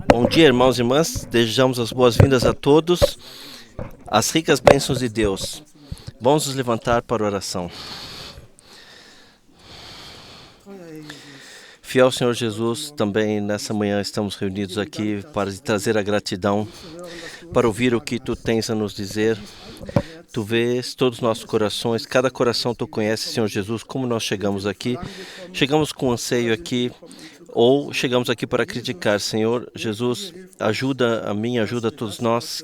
Bom dia, irmãos e irmãs. Desejamos as boas-vindas a todos, as ricas bênçãos de Deus. Vamos nos levantar para a oração. Fiel Senhor Jesus, também nessa manhã estamos reunidos aqui para trazer a gratidão, para ouvir o que Tu tens a nos dizer. Tu vês todos os nossos corações, cada coração Tu conheces, Senhor Jesus, como nós chegamos aqui. Chegamos com anseio aqui, ou chegamos aqui para criticar. Senhor Jesus, ajuda a mim, ajuda a todos nós,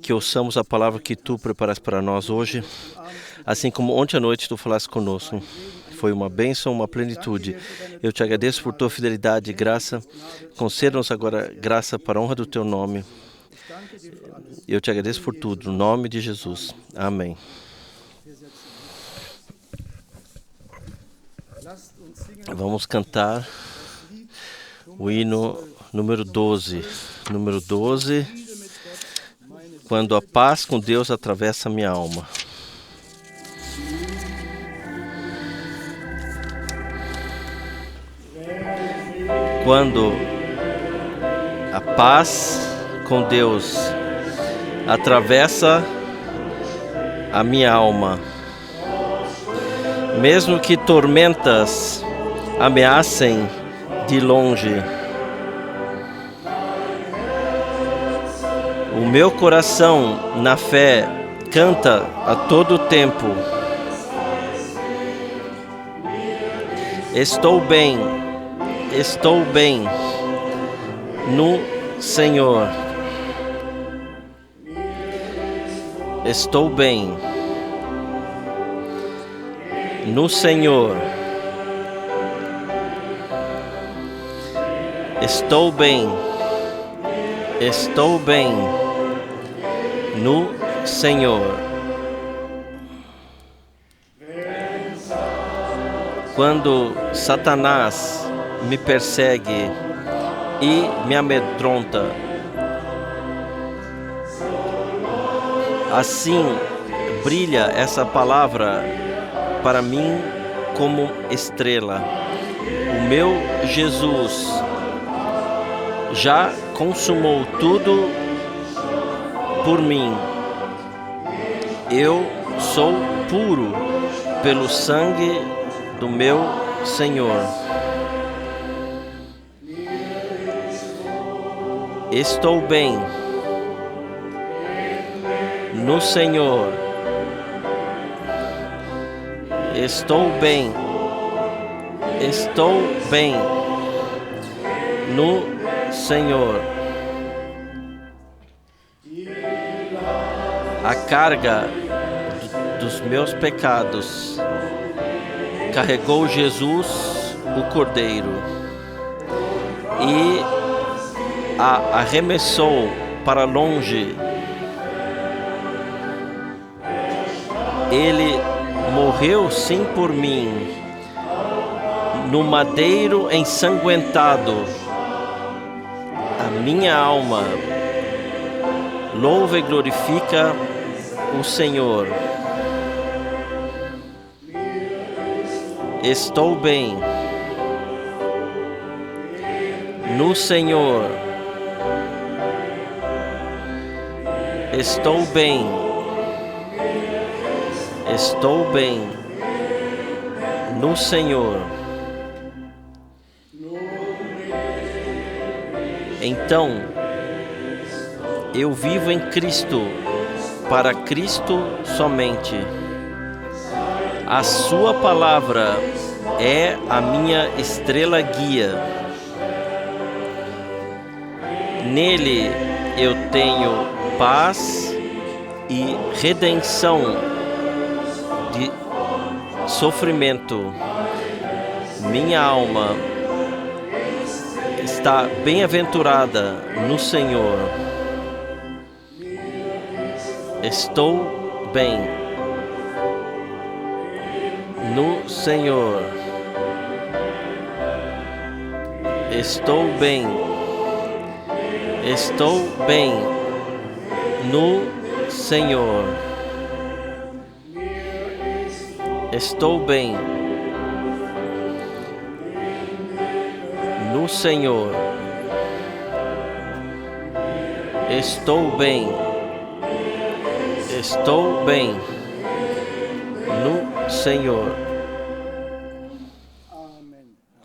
que ouçamos a palavra que Tu preparaste para nós hoje. Assim como ontem à noite Tu falaste conosco. Foi uma bênção, uma plenitude. Eu Te agradeço por Tua fidelidade e graça. Conceda-nos agora graça para a honra do Teu nome. Eu Te agradeço por tudo, no nome de Jesus. Amém. Vamos cantar o hino número 12. Número 12, quando a paz com Deus atravessa minha alma. Quando a paz com Deus atravessa a minha alma, mesmo que tormentas ameacem de longe, o meu coração na fé canta a todo tempo. Estou bem no Senhor. Estou bem no Senhor. Estou bem no Senhor. Quando Satanás me persegue e me amedronta, assim brilha essa palavra para mim como estrela. O meu Jesus já consumou tudo por mim. Eu sou puro pelo sangue do meu Senhor. Estou bem no Senhor. Estou bem no Senhor. A carga dos meus pecados carregou Jesus, o Cordeiro, e a arremessou para longe. Ele morreu sim por mim, no madeiro ensanguentado. A minha alma louva e glorifica o Senhor. Estou bem no Senhor. Estou bem no Senhor. Então, eu vivo em Cristo, para Cristo somente. A Sua palavra é a minha estrela guia. Nele eu tenho paz e redenção de sofrimento. Minha alma está bem-aventurada no Senhor. Estou bem no Senhor. Estou bem no Senhor. Estou bem no Senhor. Estou bem. Estou bem no Senhor.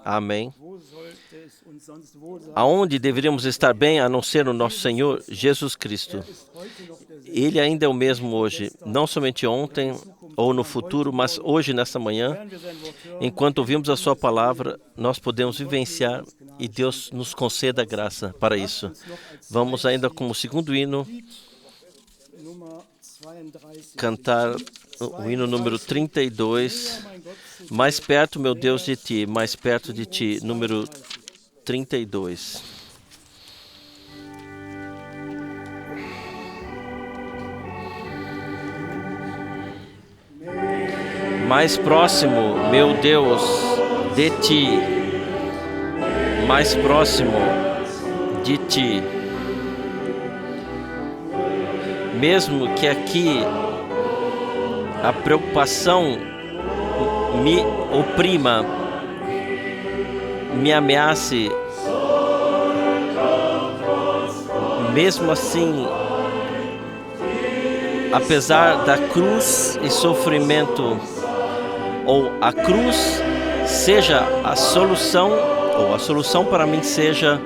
Amém. Aonde deveríamos estar bem a não ser no nosso Senhor Jesus Cristo? Ele ainda é o mesmo hoje, não somente ontem ou no futuro, mas hoje, nesta manhã. Enquanto ouvimos a sua palavra, nós podemos vivenciar e Deus nos conceda a graça para isso. Vamos ainda como segundo hino cantar o hino número 32, Mais perto, meu Deus, de ti, mais perto de ti, número 32. Mais próximo, meu Deus, de ti, mais próximo de ti. Mesmo que aqui a preocupação me oprima, me ameace, mesmo assim, apesar da cruz e sofrimento, ou a cruz seja a solução, ou a solução para mim seja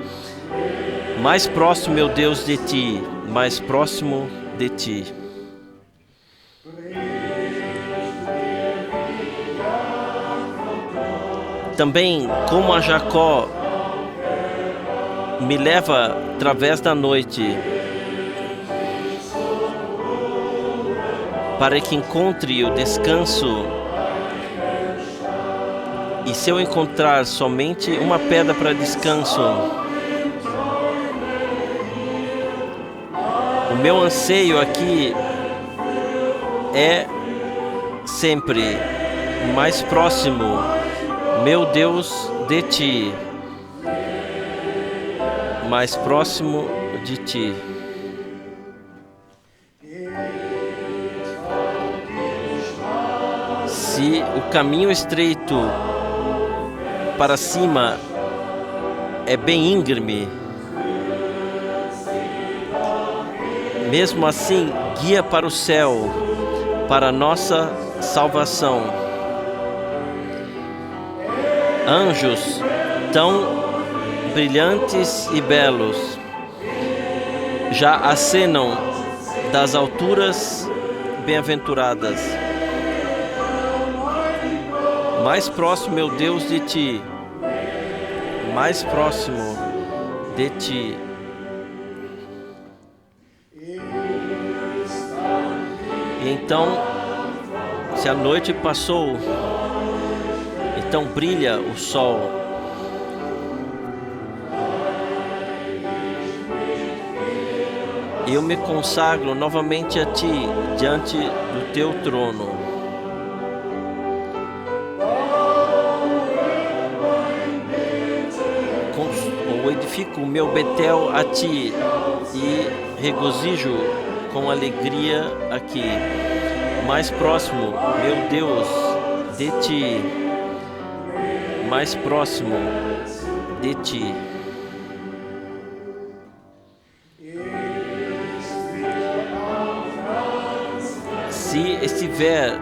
mais próximo, meu Deus, de ti, mais próximo de ti. Também, como a Jacó me leva através da noite para que encontre o descanso, e se eu encontrar somente uma pedra para descanso, o meu anseio aqui é sempre mais próximo, meu Deus, de ti, mais próximo de ti. Se o caminho estreito para cima é bem íngreme, mesmo assim, guia para o céu, para a nossa salvação. Anjos tão brilhantes e belos já acenam das alturas bem-aventuradas. Mais próximo, meu Deus, de ti, mais próximo de ti. E então, se a noite passou, então brilha o sol. Eu me consagro novamente a ti, diante do teu trono. Ou edifico o meu Betel a ti e regozijo com alegria aqui. Mais próximo, meu Deus, de ti, mais próximo de ti. Se estiver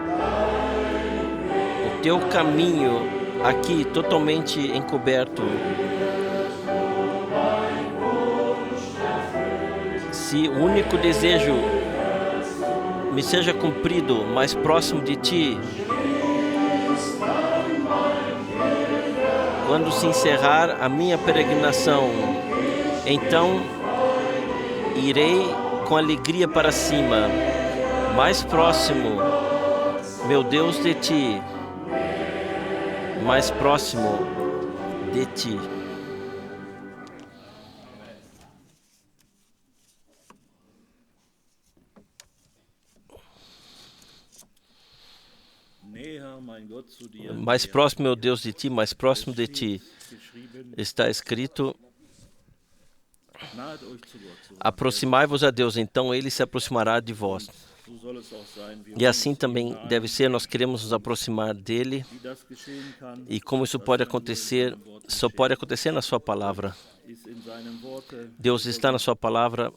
o teu caminho aqui totalmente encoberto, se o único desejo me seja cumprido mais próximo de ti, quando se encerrar a minha peregrinação, então irei com alegria para cima, mais próximo, meu Deus, de ti, mais próximo de ti. Mais próximo, meu Deus, de ti, mais próximo de ti. Está escrito: aproximai-vos a Deus, então Ele se aproximará de vós. E assim também deve ser, nós queremos nos aproximar dele. E como isso pode acontecer, só pode acontecer na sua palavra. Deus está na sua palavra.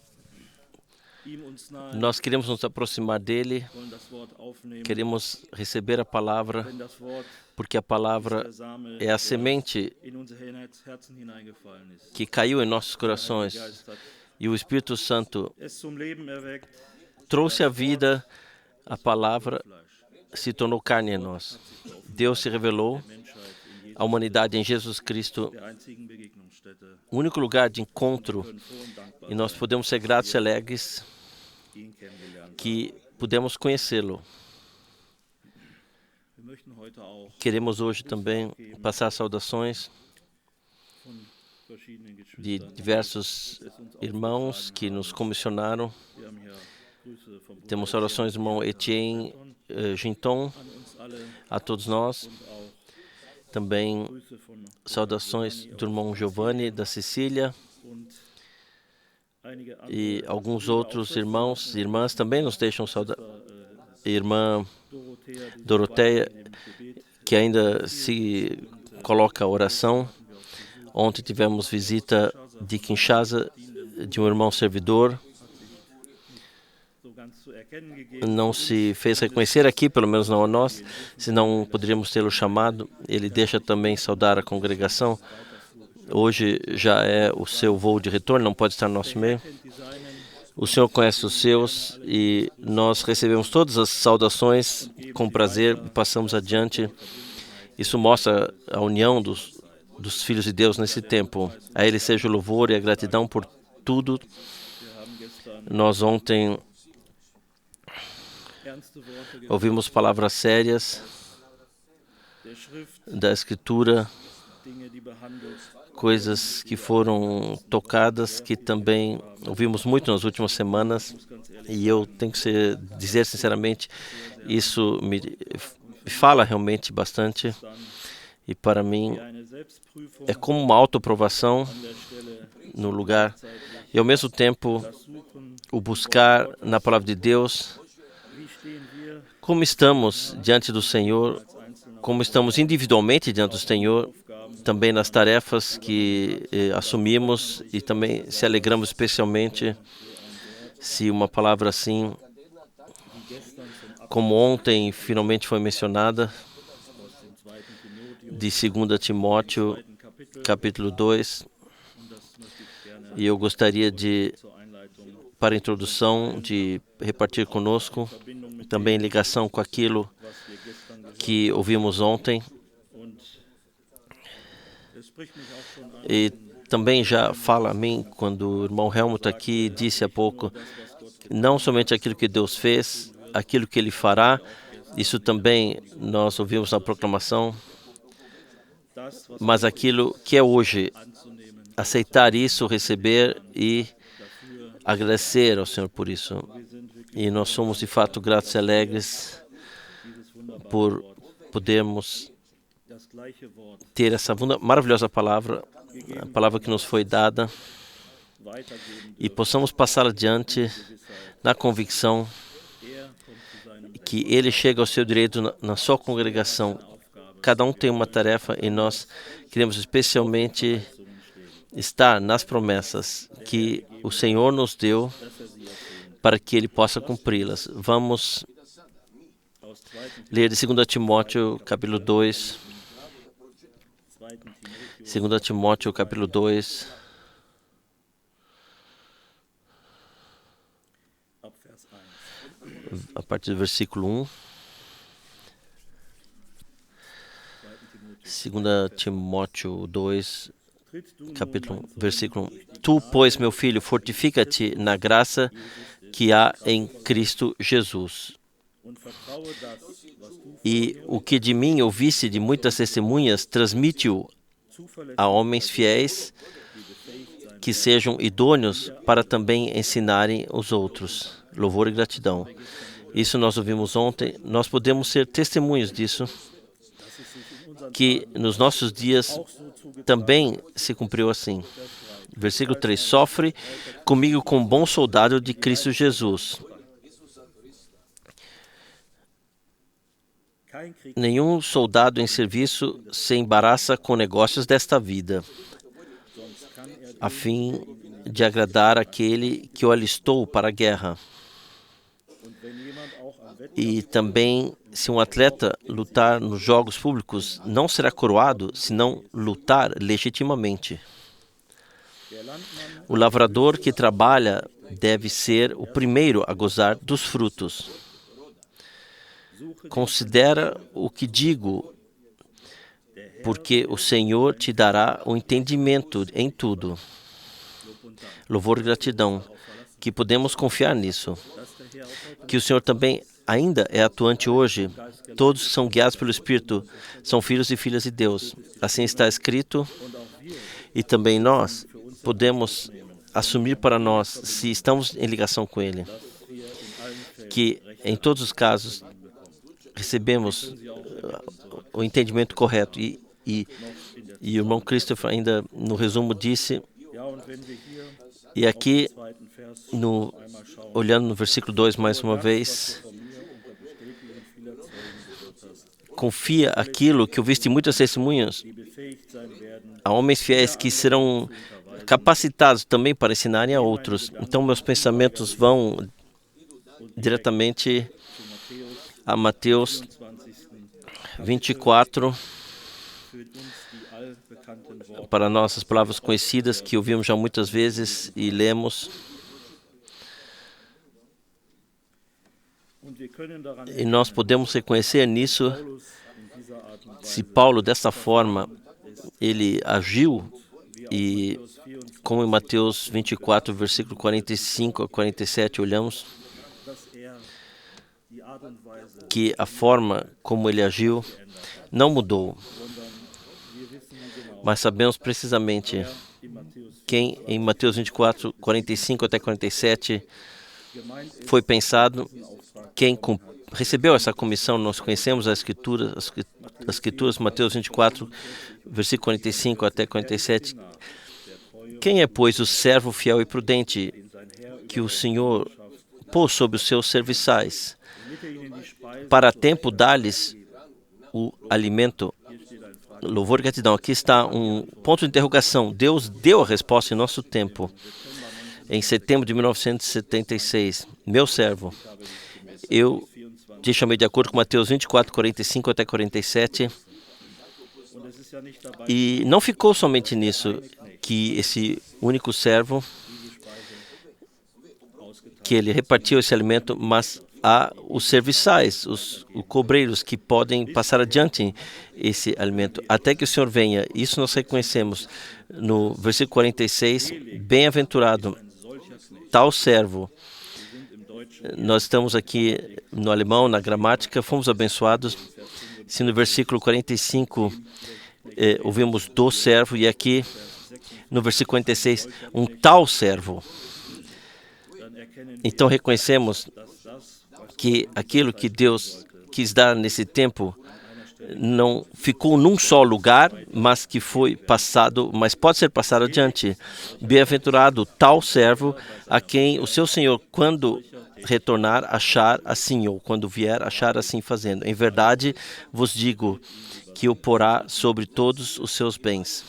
Nós queremos nos aproximar dele, queremos receber a palavra, porque a palavra é a semente que caiu em nossos corações. E o Espírito Santo trouxe a vida, a palavra se tornou carne em nós. Deus se revelou à humanidade em Jesus Cristo, o único lugar de encontro, e nós podemos ser gratos e alegres que pudemos conhecê-lo. Queremos hoje também passar saudações de diversos irmãos que nos comissionaram. Temos saudações do irmão Etienne Ginton, a todos nós. Também saudações do irmão Giovanni da Sicília. E alguns outros irmãos e irmãs também nos deixam saudar. Irmã Doroteia, que ainda se coloca a oração. Ontem tivemos visita de Kinshasa, de um irmão servidor. Não se fez reconhecer aqui, pelo menos não a nós, senão poderíamos tê-lo chamado. Ele deixa também saudar a congregação. Hoje já é o seu voo de retorno, não pode estar no nosso meio. O Senhor conhece os seus e nós recebemos todas as saudações com prazer e passamos adiante. Isso mostra a união dos filhos de Deus nesse tempo. A Ele seja o louvor e a gratidão por tudo. Nós ontem ouvimos palavras sérias da Escritura, coisas que foram tocadas, que também ouvimos muito nas últimas semanas, e eu tenho que dizer sinceramente, isso me fala realmente bastante, e para mim é como uma autoprovação no lugar, e ao mesmo tempo o buscar na palavra de Deus, como estamos diante do Senhor, como estamos individualmente diante do Senhor, também nas tarefas que assumimos e também se alegramos especialmente se uma palavra assim, como ontem finalmente foi mencionada, de 2 Timóteo, capítulo 2, e eu gostaria de, para a introdução, de repartir conosco, também em ligação com aquilo que ouvimos ontem, e também já fala a mim, quando o irmão Helmut aqui disse há pouco, não somente aquilo que Deus fez, aquilo que Ele fará, isso também nós ouvimos na proclamação, mas aquilo que é hoje, aceitar isso, receber e agradecer ao Senhor por isso. E nós somos de fato gratos e alegres por podermos ter essa maravilhosa palavra, a palavra que nos foi dada, e possamos passar adiante na convicção que Ele chega ao seu direito na sua congregação. Cada um tem uma tarefa e nós queremos especialmente estar nas promessas que o Senhor nos deu para que Ele possa cumpri-las. Vamos ler de 2 Timóteo, capítulo 2. 2 Timóteo, capítulo 2. A partir do versículo 1. 2 Timóteo 2, capítulo 1, versículo 1. Tu, pois, meu filho, fortifica-te na graça que há em Cristo Jesus. E o que de mim ouvisse de muitas testemunhas, transmite-o a homens fiéis que sejam idôneos para também ensinarem os outros. Louvor e gratidão. Isso nós ouvimos ontem. Nós podemos ser testemunhos disso, que nos nossos dias também se cumpriu assim. Versículo 3. Sofre comigo como bom soldado de Cristo Jesus. Nenhum soldado em serviço se embaraça com negócios desta vida, a fim de agradar aquele que o alistou para a guerra. E também, se um atleta lutar nos jogos públicos, não será coroado se não lutar legitimamente. O lavrador que trabalha deve ser o primeiro a gozar dos frutos. Considera o que digo, porque o Senhor te dará o entendimento em tudo. Louvor e gratidão, que podemos confiar nisso. Que o Senhor também ainda é atuante hoje. Todos que são guiados pelo Espírito são filhos e filhas de Deus. Assim está escrito, e também nós podemos assumir para nós, se estamos em ligação com Ele, que em todos os casos recebemos o entendimento correto. E o irmão Christopher ainda no resumo disse, e aqui, olhando no versículo 2 mais uma vez, confia aquilo que ouviste em muitas testemunhas a homens fiéis que serão capacitados também para ensinarem a outros. Então, meus pensamentos vão diretamente a Mateus 24, para nossas palavras conhecidas que ouvimos já muitas vezes e lemos. E nós podemos reconhecer nisso, se Paulo, dessa forma, ele agiu, e como em Mateus 24, versículo 45 a 47, olhamos que a forma como ele agiu não mudou, mas sabemos precisamente quem em Mateus 24, 45 até 47 foi pensado, quem recebeu essa comissão. Nós conhecemos as escrituras, Mateus 24, versículo 45 até 47. Quem é, pois, o servo fiel e prudente que o Senhor pôs sobre os seus serviçais, para a tempo dar-lhes o alimento? Louvor e gratidão. Aqui está um ponto de interrogação. Deus deu a resposta em nosso tempo. Em setembro de 1976, meu servo, eu te chamei de acordo com Mateus 24, 45 até 47, e não ficou somente nisso, que esse único servo, que ele repartiu esse alimento, mas há os serviçais, os cobreiros que podem passar adiante esse alimento, até que o Senhor venha. Isso nós reconhecemos no versículo 46, bem-aventurado tal servo. Nós estamos aqui no alemão, na gramática, fomos abençoados. Se no versículo 45 ouvimos do servo, e aqui no versículo 46, um tal servo. Então reconhecemos que aquilo que Deus quis dar nesse tempo não ficou num só lugar, mas que foi passado, mas pode ser passado adiante. Bem-aventurado tal servo a quem o seu Senhor, quando retornar, achar assim, ou quando vier, achar assim fazendo. Em verdade, vos digo que o porá sobre todos os seus bens.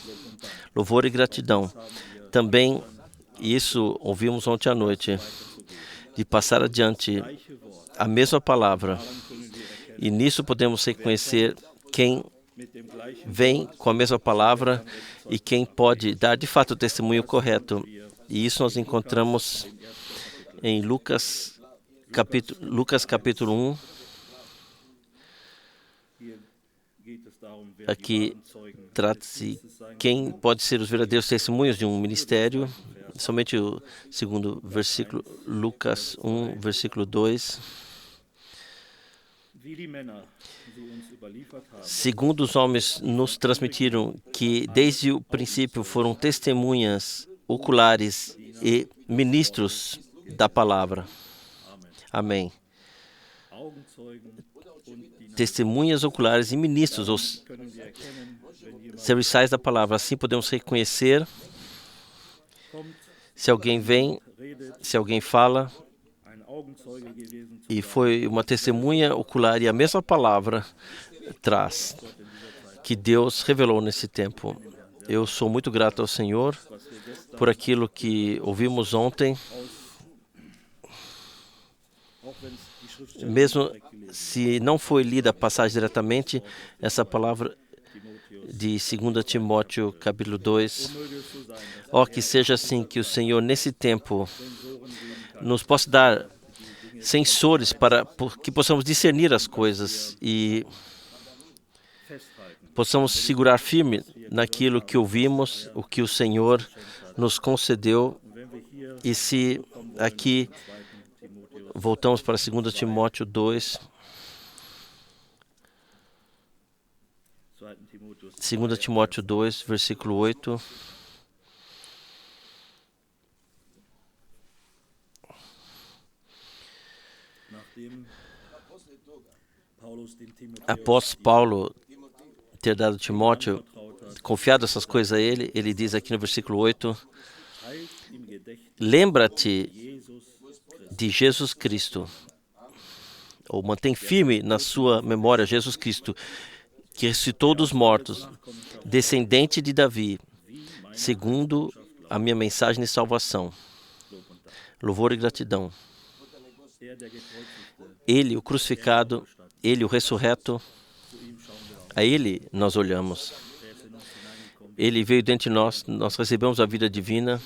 Louvor e gratidão. Também, isso ouvimos ontem à noite, de passar adiante a mesma palavra. E nisso podemos reconhecer quem vem com a mesma palavra e quem pode dar de fato o testemunho correto. E isso nós encontramos em Lucas capítulo 1. Aqui trata-se quem pode ser os verdadeiros testemunhos de um ministério. Somente o segundo versículo, Lucas 1, versículo 2. Segundo os homens nos transmitiram que desde o princípio foram testemunhas oculares e ministros da palavra. Amém. Testemunhas oculares e ministros, os serviçais da palavra. Assim podemos reconhecer se alguém vem, se alguém fala, e foi uma testemunha ocular, e a mesma palavra traz que Deus revelou nesse tempo. Eu sou muito grato ao Senhor por aquilo que ouvimos ontem, mesmo se não foi lida a passagem diretamente, essa palavra de 2 Timóteo, capítulo 2. Que seja assim, que o Senhor, nesse tempo, nos possa dar sensores para que possamos discernir as coisas e possamos segurar firme naquilo que ouvimos, o que o Senhor nos concedeu. E se aqui voltamos para 2 Timóteo 2, 2 Timóteo 2, versículo 8. Após Paulo ter dado Timóteo, confiado essas coisas a ele, ele diz aqui no versículo 8, lembra-te de Jesus Cristo, ou mantém firme na sua memória Jesus Cristo, que ressuscitou dos mortos, descendente de Davi, segundo a minha mensagem de salvação. Louvor e gratidão. Ele, o crucificado, ele, o ressurreto, a ele nós olhamos. Ele veio dentre nós, nós recebemos a vida divina.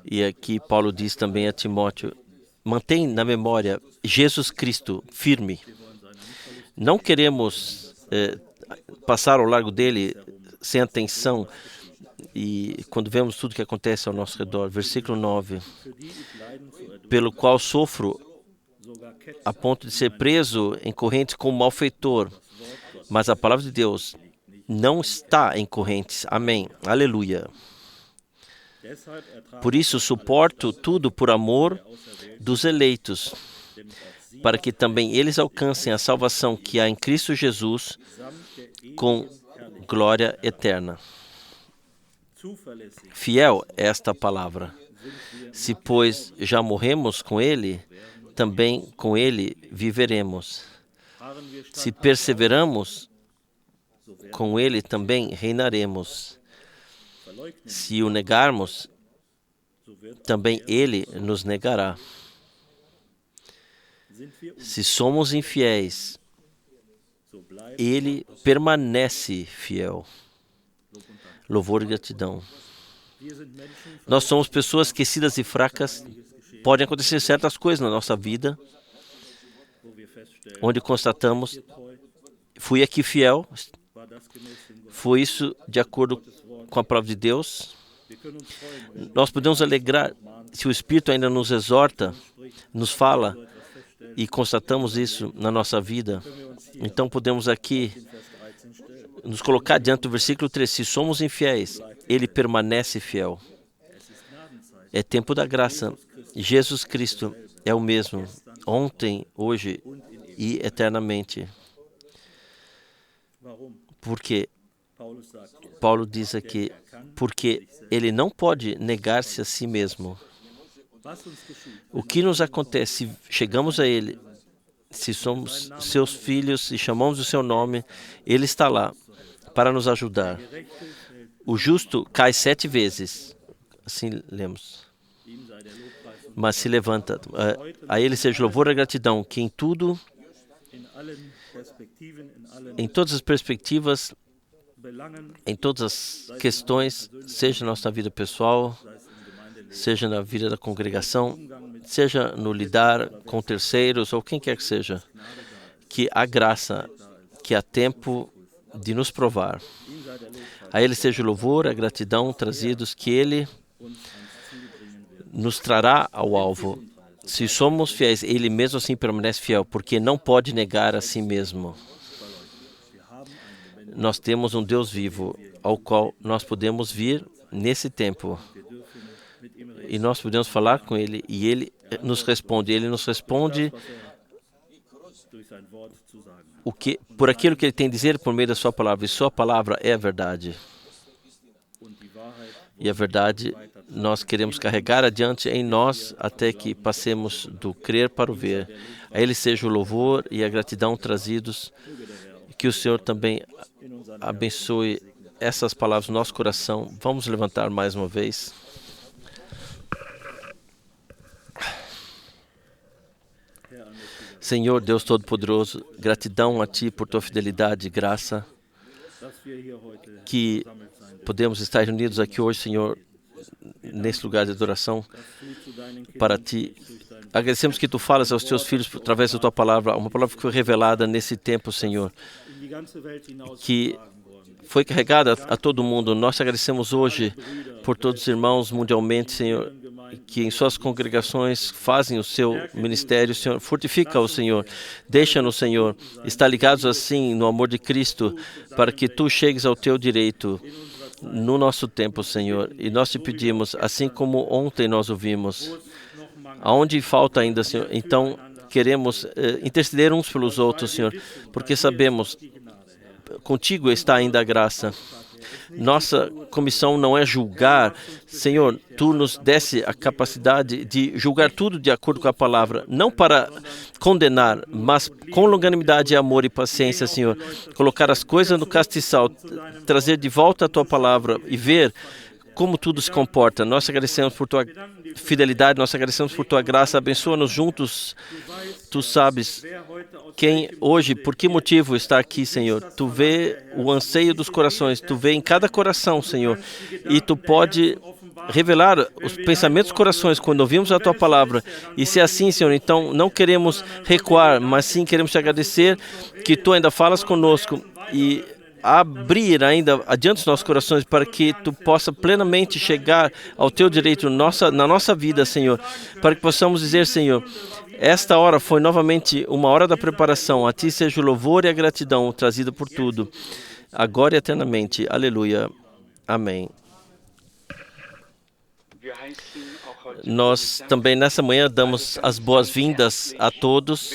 E aqui Paulo diz também a Timóteo, mantém na memória Jesus Cristo firme. Não queremos passar ao largo dele sem atenção, e quando vemos tudo que acontece ao nosso redor. Versículo 9, pelo qual sofro a ponto de ser preso em correntes como malfeitor, mas a palavra de Deus não está em correntes. Amém. Aleluia. Por isso suporto tudo por amor dos eleitos, para que também eles alcancem a salvação que há em Cristo Jesus com glória eterna. Fiel é esta palavra. Se, pois, já morremos com ele, também com ele viveremos. Se perseveramos, com ele também reinaremos. Se o negarmos, também ele nos negará. Se somos infiéis, ele permanece fiel. Louvor e gratidão. Nós somos pessoas esquecidas e fracas. Podem acontecer certas coisas na nossa vida, onde constatamos, fui aqui fiel, foi isso de acordo com a palavra de Deus. Nós podemos alegrar se o Espírito ainda nos exorta, nos fala, e constatamos isso na nossa vida. Então podemos aqui nos colocar diante do versículo 3. Se somos infiéis, ele permanece fiel. É tempo da graça. Jesus Cristo é o mesmo, ontem, hoje e eternamente. Porque Paulo diz aqui, porque ele não pode negar-se a si mesmo. O que nos acontece se chegamos a ele, se somos seus filhos e chamamos o seu nome, ele está lá para nos ajudar. O justo cai 7 vezes, assim lemos, mas se levanta. A ele seja louvor e gratidão, que em tudo, em todas as perspectivas, em todas as questões, seja na nossa vida pessoal, seja na vida da congregação, seja no lidar com terceiros ou quem quer que seja, que há graça, que há tempo de nos provar. A ele seja o louvor, a gratidão trazidos, que ele nos trará ao alvo. Se somos fiéis, ele mesmo assim permanece fiel, porque não pode negar a si mesmo. Nós temos um Deus vivo, ao qual nós podemos vir nesse tempo. E nós podemos falar com ele, e ele nos responde. Ele nos responde por aquilo que ele tem a dizer por meio da sua palavra. E sua palavra é a verdade. E a verdade nós queremos carregar adiante em nós até que passemos do crer para o ver. A Ele seja o louvor e a gratidão trazidos. Que o Senhor também abençoe essas palavras no nosso coração. Vamos levantar mais uma vez. Senhor Deus Todo-Poderoso, gratidão a Ti por Tua fidelidade e graça, que podemos estar reunidos aqui hoje, Senhor, nesse lugar de adoração para Ti. Agradecemos que Tu falas aos Teus filhos através da Tua palavra, uma palavra que foi revelada nesse tempo, Senhor, que foi carregada a todo mundo. Nós te agradecemos hoje por todos os irmãos mundialmente, Senhor, que em suas congregações fazem o seu ministério, Senhor. Fortifica-o, Senhor. Deixa-nos, Senhor, estar ligados assim no amor de Cristo, para que Tu chegues ao Teu direito no nosso tempo, Senhor. E nós te pedimos, assim como ontem nós ouvimos, aonde falta ainda, Senhor, então queremos interceder uns pelos outros, Senhor, porque sabemos, contigo está ainda a graça. Nossa comissão não é julgar, Senhor, Tu nos desse a capacidade de julgar tudo de acordo com a palavra, não para condenar, mas com longanimidade, amor e paciência, Senhor, colocar as coisas no castiçal, trazer de volta a Tua palavra e ver como tudo se comporta. Nós agradecemos por Tua fidelidade, nós agradecemos por Tua graça, abençoa-nos juntos. Tu sabes quem hoje, por que motivo está aqui, Senhor. Tu vê o anseio dos corações, Tu vê em cada coração, Senhor, e Tu pode revelar os pensamentos dos corações quando ouvimos a Tua palavra. E se é assim, Senhor, então não queremos recuar, mas sim queremos Te agradecer que Tu ainda falas conosco e abrir ainda adiante os nossos corações para que Tu possa plenamente chegar ao Teu direito na nossa vida, Senhor, para que possamos dizer, Senhor, esta hora foi novamente uma hora da preparação. A Ti seja o louvor e a gratidão trazida por tudo, agora e eternamente. Aleluia. Amém. Nós também nessa manhã damos as boas-vindas a todos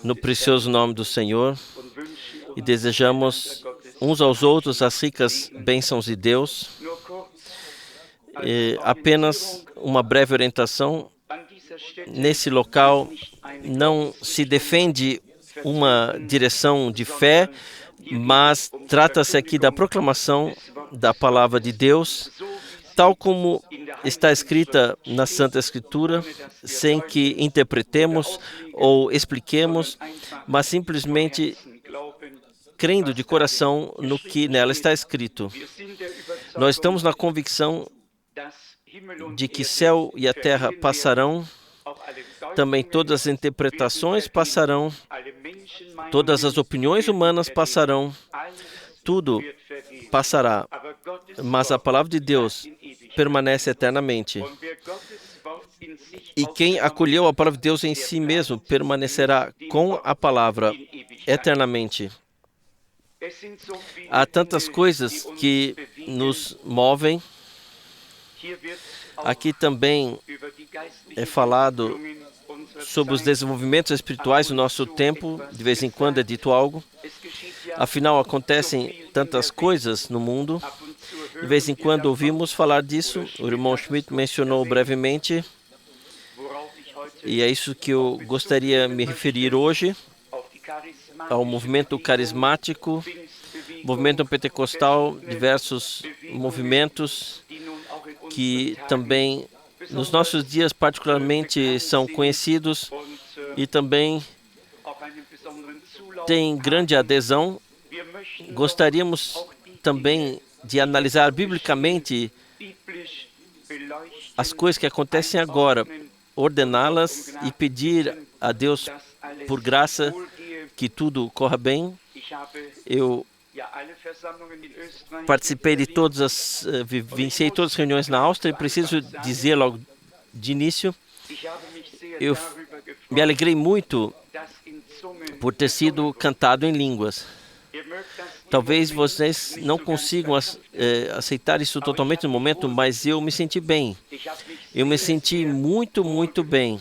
no precioso nome do Senhor e desejamos uns aos outros as ricas bênçãos de Deus. E apenas uma breve orientação. Nesse local não se defende uma direção de fé, mas trata-se aqui da proclamação da palavra de Deus, tal como está escrita na Santa Escritura, sem que interpretemos ou expliquemos, mas simplesmente crendo de coração no que nela está escrito. Nós estamos na convicção de que céu e a terra passarão, também todas as interpretações passarão, todas as opiniões humanas passarão, tudo passará, mas a palavra de Deus permanece eternamente. E quem acolheu a palavra de Deus em si mesmo permanecerá com a palavra eternamente. Há tantas coisas que nos movem. Aqui também é falado sobre os desenvolvimentos espirituais do nosso tempo. De vez em quando é dito algo. Afinal, acontecem tantas coisas no mundo. De vez em quando ouvimos falar disso. O irmão Schmidt mencionou brevemente. E é isso que eu gostaria de me referir hoje. Ao movimento carismático, movimento pentecostal, diversos movimentos que também nos nossos dias particularmente são conhecidos e também têm grande adesão. Gostaríamos também de analisar biblicamente as coisas que acontecem agora, ordená-las e pedir a Deus por graça que tudo corra bem. Eu participei de vivenciei todas as reuniões na Áustria e preciso dizer logo de início, eu me alegrei muito por ter sido cantado em línguas. Talvez vocês não consigam aceitar isso totalmente no momento, mas eu me senti bem. Eu me senti muito, muito bem.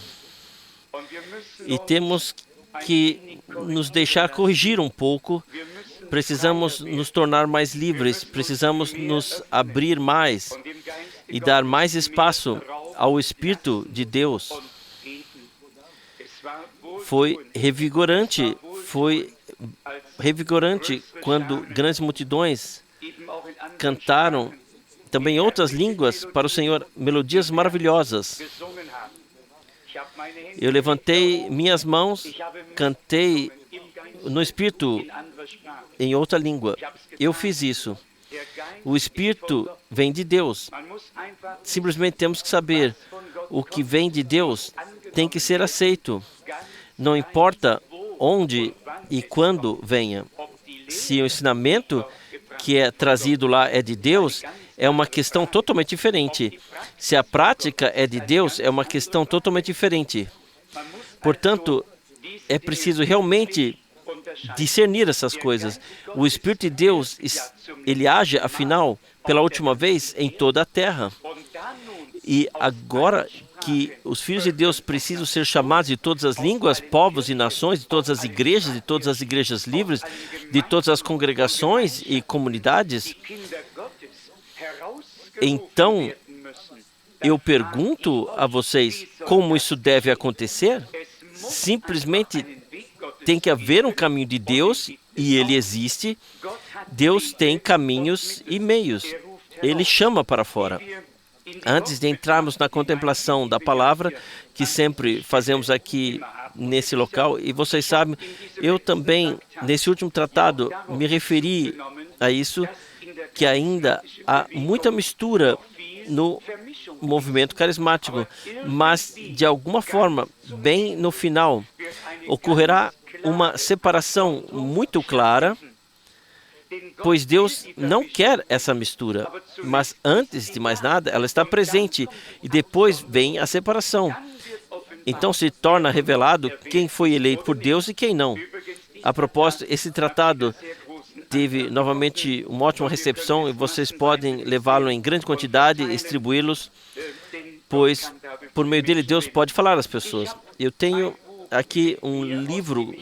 E temos que nos deixar corrigir um pouco, Precisamos nos tornar mais livres, precisamos nos abrir mais e dar mais espaço ao Espírito de Deus. Foi revigorante quando grandes multidões cantaram também outras línguas para o Senhor, melodias maravilhosas. Eu levantei minhas mãos, cantei no Espírito em outra língua. Eu fiz isso. O Espírito vem de Deus. Simplesmente temos que saber, o que vem de Deus tem que ser aceito. Não importa onde e quando venha. Se o ensinamento que é trazido lá é de Deus, é uma questão totalmente diferente. Se a prática é de Deus, é uma questão totalmente diferente. Portanto, é preciso realmente discernir essas coisas. O Espírito de Deus, ele age, afinal, pela última vez em toda a terra. E agora que os filhos de Deus precisam ser chamados de todas as línguas, povos e nações, de todas as igrejas livres, de todas as congregações e comunidades, então eu pergunto a vocês como isso deve acontecer? Simplesmente tem que haver um caminho de Deus e ele existe. Deus tem caminhos e meios. Ele chama para fora. Antes de entrarmos na contemplação da palavra, que sempre fazemos aqui nesse local, e vocês sabem, eu também, nesse último tratado, me referi a isso, que ainda há muita mistura no movimento carismático, mas, de alguma forma, bem no final, ocorrerá uma separação muito clara, pois Deus não quer essa mistura, mas antes de mais nada, ela está presente e depois vem a separação. Então se torna revelado quem foi eleito por Deus e quem não. A propósito, esse tratado teve novamente uma ótima recepção e vocês podem levá-lo em grande quantidade e distribuí-los, pois por meio dele Deus pode falar às pessoas. Eu tenho aqui um livro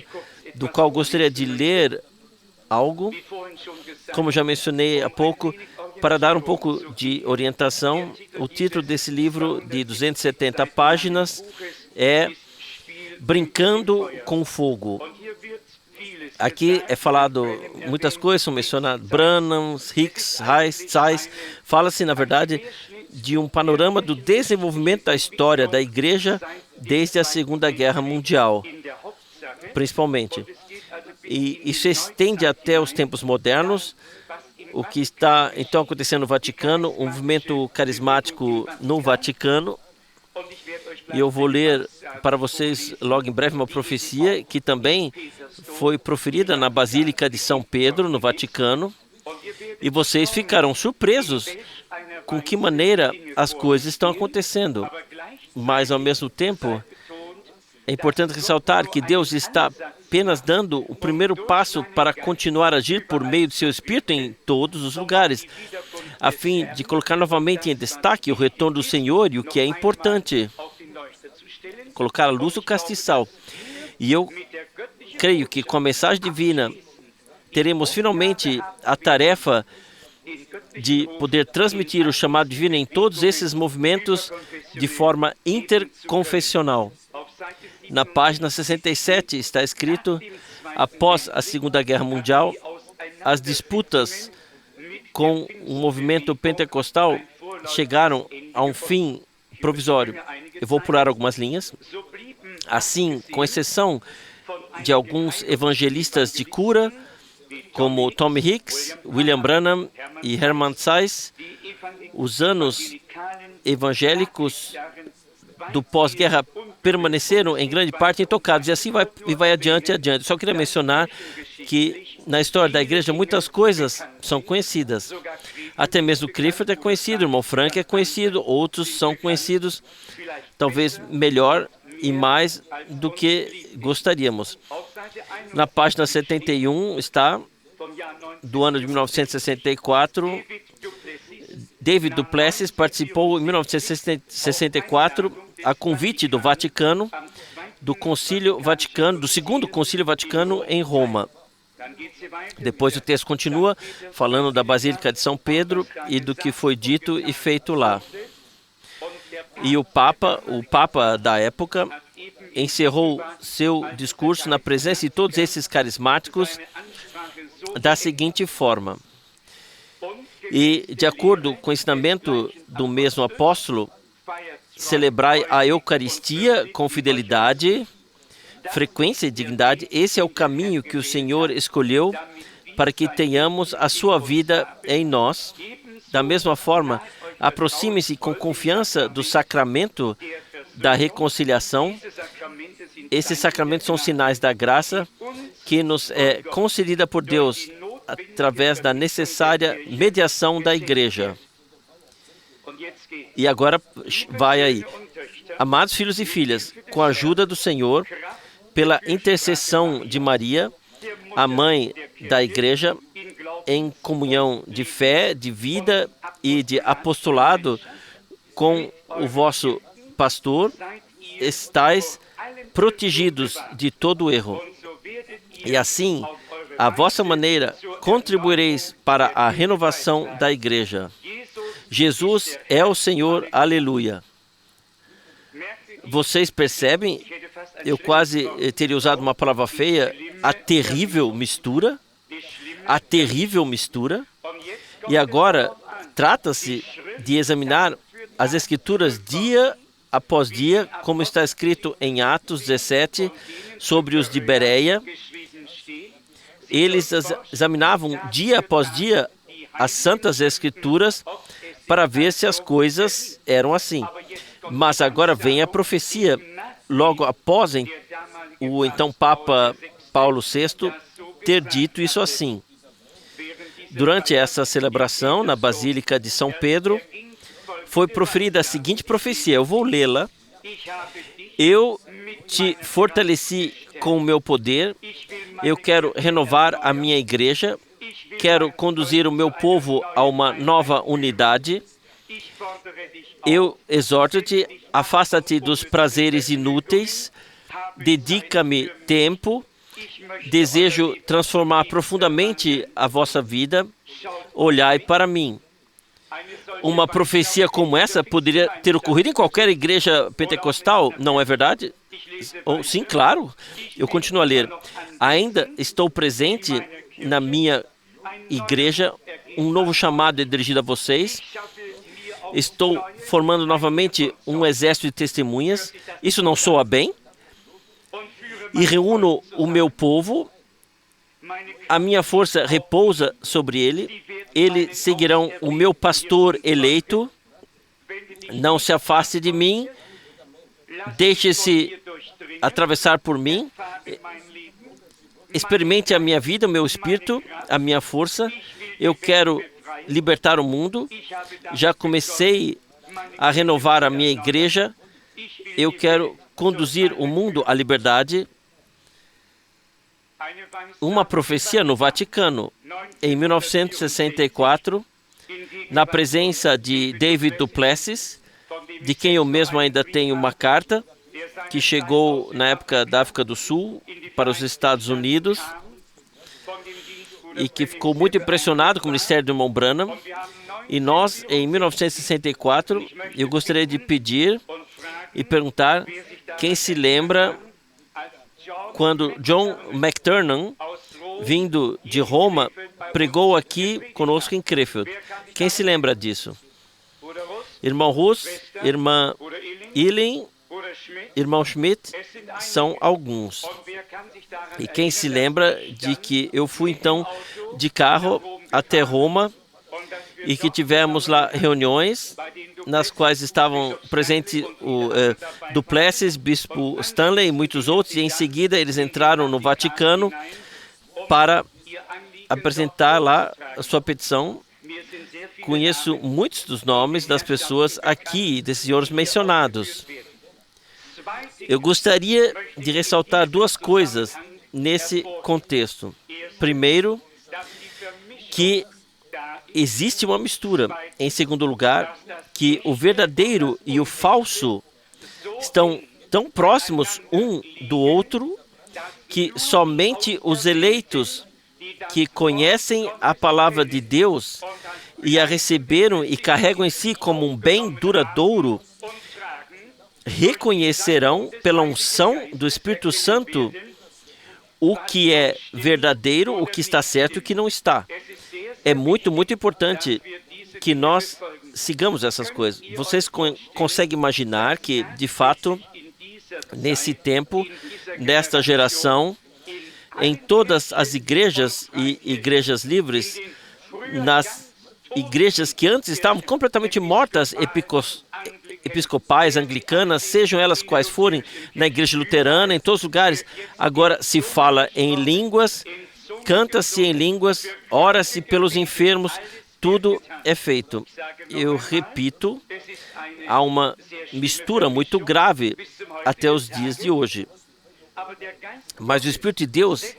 do qual gostaria de ler algo, como já mencionei há pouco, para dar um pouco de orientação. O título desse livro, de 270 páginas, é Brincando com Fogo. Aqui é falado, muitas coisas são mencionadas, Branham, Hicks, Zeiss. Fala-se, na verdade, de um panorama do desenvolvimento da história da igreja desde a Segunda Guerra Mundial, principalmente. E isso se estende até os tempos modernos, o que está então acontecendo no Vaticano, o movimento carismático no Vaticano. E eu vou ler para vocês logo em breve uma profecia que também foi proferida na Basílica de São Pedro, no Vaticano. E vocês ficarão surpresos com que maneira as coisas estão acontecendo. Mas, ao mesmo tempo, é importante ressaltar que Deus está apenas dando o primeiro passo para continuar a agir por meio do seu Espírito em todos os lugares, a fim de colocar novamente em destaque o retorno do Senhor e o que é importante, colocar a luz do castiçal. E eu creio que com a mensagem divina teremos finalmente a tarefa de poder transmitir o chamado divino em todos esses movimentos de forma interconfessional. Na página 67 está escrito: após a Segunda Guerra Mundial, as disputas com o movimento pentecostal chegaram a um fim provisório. Eu vou pular algumas linhas. Assim, com exceção de alguns evangelistas de cura, como Tom Hicks, William Branham e Hermann Zeiss, os anos evangélicos do pós-guerra permaneceram em grande parte intocados, e assim vai adiante. Só queria mencionar que na história da igreja muitas coisas são conhecidas. Até mesmo Clifford é conhecido, o irmão Frank é conhecido, outros são conhecidos, talvez melhor e mais do que gostaríamos. Na página 71 está, do ano de 1964, David Duplessis participou em 1964, a convite do Vaticano, do Segundo Concílio Vaticano em Roma. Depois o texto continua falando da Basílica de São Pedro e do que foi dito e feito lá. E o Papa da época, encerrou seu discurso na presença de todos esses carismáticos da seguinte forma. E, de acordo com o ensinamento do mesmo apóstolo, celebrai a Eucaristia com fidelidade, frequência e dignidade. Esse é o caminho que o Senhor escolheu para que tenhamos a sua vida em nós. Da mesma forma, aproxime-se com confiança do sacramento da reconciliação. Esses sacramentos são sinais da graça que nos é concedida por Deus através da necessária mediação da Igreja. E agora vai aí. Amados filhos e filhas, com a ajuda do Senhor, pela intercessão de Maria, a mãe da Igreja, em comunhão de fé, de vida e de apostolado com o vosso pastor, estáis protegidos de todo erro. E assim, à vossa maneira, contribuireis para a renovação da Igreja. Jesus é o Senhor, aleluia. Vocês percebem? Eu quase teria usado uma palavra feia, a terrível mistura. A terrível mistura. E agora, trata-se de examinar as Escrituras dia após dia, como está escrito em Atos 17, sobre os de Bereia. Eles examinavam dia após dia as Santas Escrituras para ver se as coisas eram assim. Mas agora vem a profecia, logo após o então Papa Paulo VI ter dito isso assim. Durante essa celebração, na Basílica de São Pedro, foi proferida a seguinte profecia, eu vou lê-la. Eu te fortaleci com o meu poder, eu quero renovar a minha igreja, quero conduzir o meu povo a uma nova unidade. Eu exorto-te, afasta-te dos prazeres inúteis, dedica-me tempo, desejo transformar profundamente a vossa vida, olhai para mim. Uma profecia como essa poderia ter ocorrido em qualquer igreja pentecostal, não é verdade? Sim, claro. Eu continuo a ler. Ainda estou presente na minha igreja, um novo chamado é dirigido a vocês. Estou formando novamente um exército de testemunhas. Isso não soa bem? E reúno o meu povo, a minha força repousa sobre ele, eles seguirão o meu pastor eleito, não se afaste de mim, deixe-se atravessar por mim, experimente a minha vida, o meu espírito, a minha força, eu quero libertar o mundo, já comecei a renovar a minha igreja, eu quero conduzir o mundo à liberdade. Uma profecia no Vaticano, em 1964, na presença de David du Plessis, de quem eu mesmo ainda tenho uma carta, que chegou na época da África do Sul para os Estados Unidos e que ficou muito impressionado com o ministério do irmão Branham. E nós, em 1964, eu gostaria de pedir e perguntar quem se lembra quando John McTernan, vindo de Roma, pregou aqui conosco em Krefeld. Quem se lembra disso? Irmão Russ, irmã Illing, irmão Schmidt, são alguns. E quem se lembra de que eu fui então de carro até Roma e que tivemos lá reuniões nas quais estavam presentes o du Plessis, bispo Stanley e muitos outros, e em seguida eles entraram no Vaticano para apresentar lá a sua petição. Conheço muitos dos nomes das pessoas aqui, desses senhores mencionados. Eu gostaria de ressaltar duas coisas nesse contexto. Primeiro, que existe uma mistura. Em segundo lugar, que o verdadeiro e o falso estão tão próximos um do outro que somente os eleitos que conhecem a palavra de Deus e a receberam e carregam em si como um bem duradouro, reconhecerão pela unção do Espírito Santo o que é verdadeiro, o que está certo e o que não está. É muito, muito importante que nós sigamos essas coisas. Vocês conseguem imaginar que, de fato, nesse tempo, nesta geração, em todas as igrejas e igrejas livres, nas igrejas que antes estavam completamente mortas, episcopais, anglicanas, sejam elas quais forem, na igreja luterana, em todos os lugares, agora se fala em línguas, canta-se em línguas, ora-se pelos enfermos, tudo é feito. Eu repito, há uma mistura muito grave até os dias de hoje. Mas o Espírito de Deus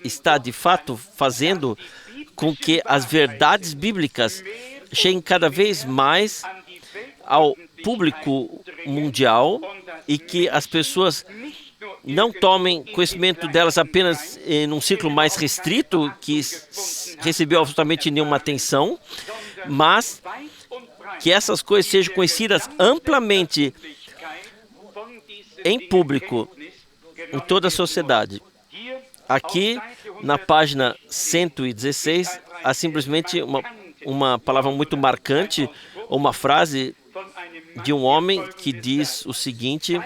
está, de fato, fazendo com que as verdades bíblicas cheguem cada vez mais ao público mundial e que as pessoas não tomem conhecimento delas apenas em um ciclo mais restrito, que recebeu absolutamente nenhuma atenção, mas que essas coisas sejam conhecidas amplamente em público, em toda a sociedade. Aqui, na página 116, há simplesmente uma palavra muito marcante, ou uma frase de um homem que diz o seguinte: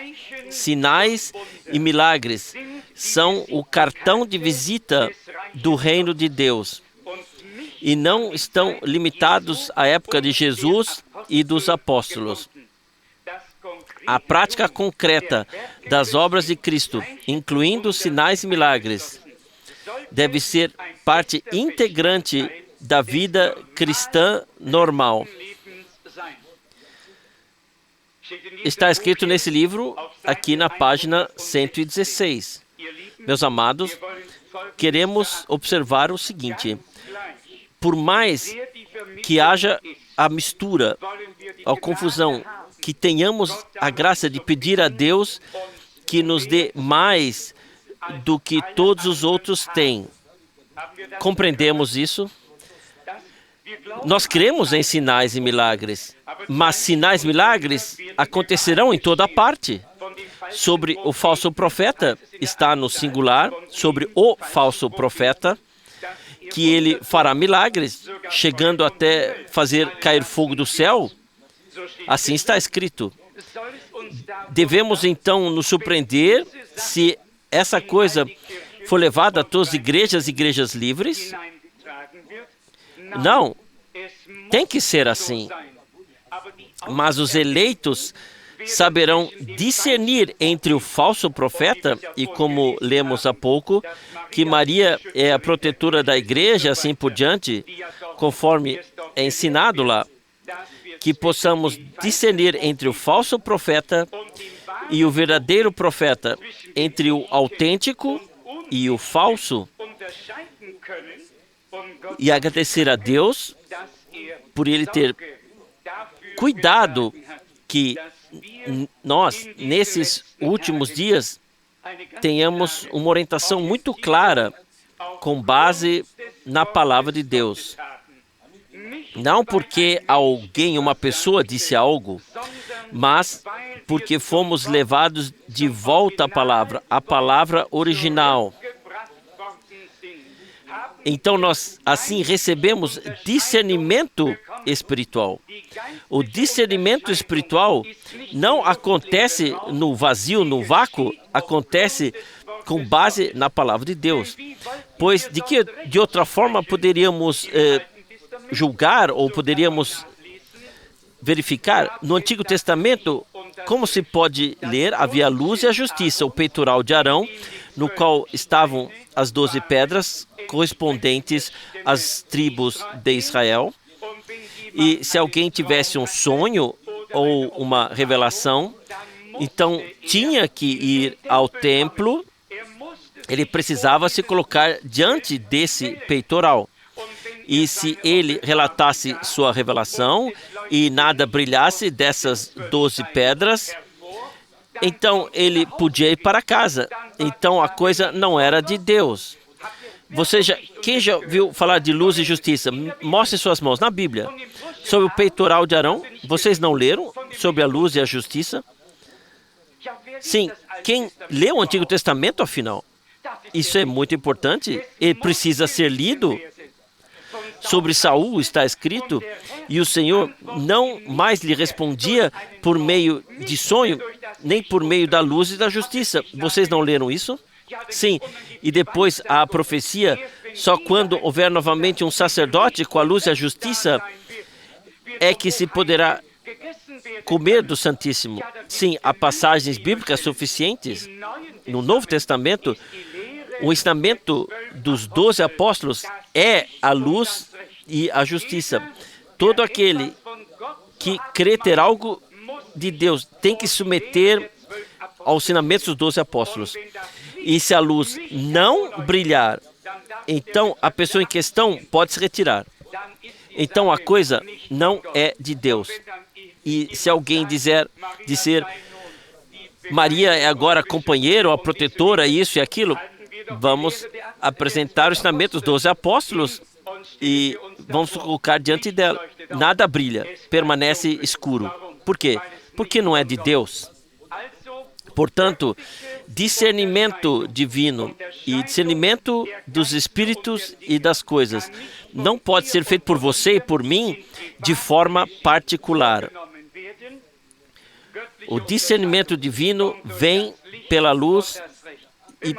sinais e milagres são o cartão de visita do reino de Deus e não estão limitados à época de Jesus e dos apóstolos. A prática concreta das obras de Cristo, incluindo sinais e milagres, deve ser parte integrante da vida cristã normal. Está escrito nesse livro, aqui na página 116. Meus amados, queremos observar o seguinte: por mais que haja a mistura, a confusão, que tenhamos a graça de pedir a Deus que nos dê mais do que todos os outros têm. Compreendemos isso? Nós cremos em sinais e milagres, mas sinais e milagres acontecerão em toda parte. Sobre o falso profeta, está no singular, sobre o falso profeta, que ele fará milagres, chegando até fazer cair fogo do céu. Assim está escrito. Devemos então nos surpreender se essa coisa for levada a todas as igrejas livres? Não, tem que ser assim. Mas os eleitos saberão discernir entre o falso profeta, e como lemos há pouco, que Maria é a protetora da igreja, assim por diante, conforme é ensinado lá, que possamos discernir entre o falso profeta e o verdadeiro profeta, entre o autêntico e o falso, e agradecer a Deus por Ele ter cuidado que nós, nesses últimos dias, tenhamos uma orientação muito clara com base na palavra de Deus. Não porque alguém, uma pessoa, disse algo, mas porque fomos levados de volta à palavra original. Então nós, assim, recebemos discernimento espiritual. O discernimento espiritual não acontece no vazio, no vácuo, acontece com base na palavra de Deus. Pois de outra forma poderíamos julgar ou poderíamos verificar? No Antigo Testamento, como se pode ler, havia a luz e a justiça, o peitoral de Arão, no qual estavam as 12 pedras correspondentes às tribos de Israel. E se alguém tivesse um sonho ou uma revelação, então tinha que ir ao templo, ele precisava se colocar diante desse peitoral. E se ele relatasse sua revelação e nada brilhasse dessas 12 pedras, então ele podia ir para casa. Então a coisa não era de Deus. Quem já viu falar de luz e justiça? Mostre suas mãos na Bíblia. Sobre o peitoral de Arão, vocês não leram sobre a luz e a justiça? Sim, quem lê o Antigo Testamento, afinal? Isso é muito importante e precisa ser lido. Sobre Saul está escrito, e o Senhor não mais lhe respondia por meio de sonho, nem por meio da luz e da justiça. Vocês não leram isso? Sim, e depois a profecia, só quando houver novamente um sacerdote com a luz e a justiça, é que se poderá comer do Santíssimo. Sim, há passagens bíblicas suficientes no Novo Testamento. O ensinamento dos 12 apóstolos é a luz e a justiça. Todo aquele que crê ter algo de Deus tem que se submeter aos ensinamentos dos 12 apóstolos. E se a luz não brilhar, então a pessoa em questão pode se retirar. Então a coisa não é de Deus. E se alguém disser Maria é agora a companheira ou a protetora, isso e aquilo, vamos apresentar os ensinamentos dos 12 apóstolos e vamos colocar diante dela. Nada brilha, permanece escuro. Por quê? Porque não é de Deus. Portanto, discernimento divino e discernimento dos espíritos e das coisas não pode ser feito por você e por mim de forma particular. O discernimento divino vem pela luz e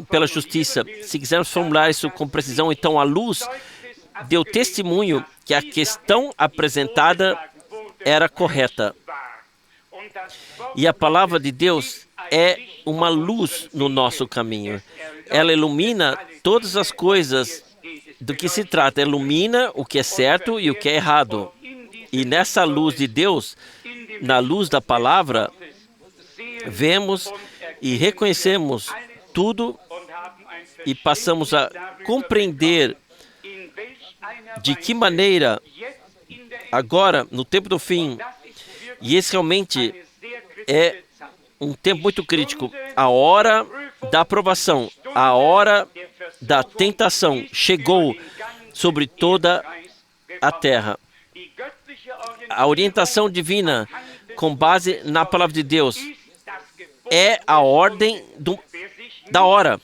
pela justiça. Se quisermos formular isso com precisão, então a luz deu testemunho que a questão apresentada era correta. E a palavra de Deus é uma luz no nosso caminho. Ela ilumina todas as coisas do que se trata. Ilumina o que é certo e o que é errado. E nessa luz de Deus, na luz da palavra, vemos e reconhecemos tudo e passamos a compreender de que maneira, agora, no tempo do fim, e esse realmente é um tempo muito crítico, a hora da aprovação, a hora da tentação chegou sobre toda a terra. A orientação divina, com base na palavra de Deus, é a ordem da hora.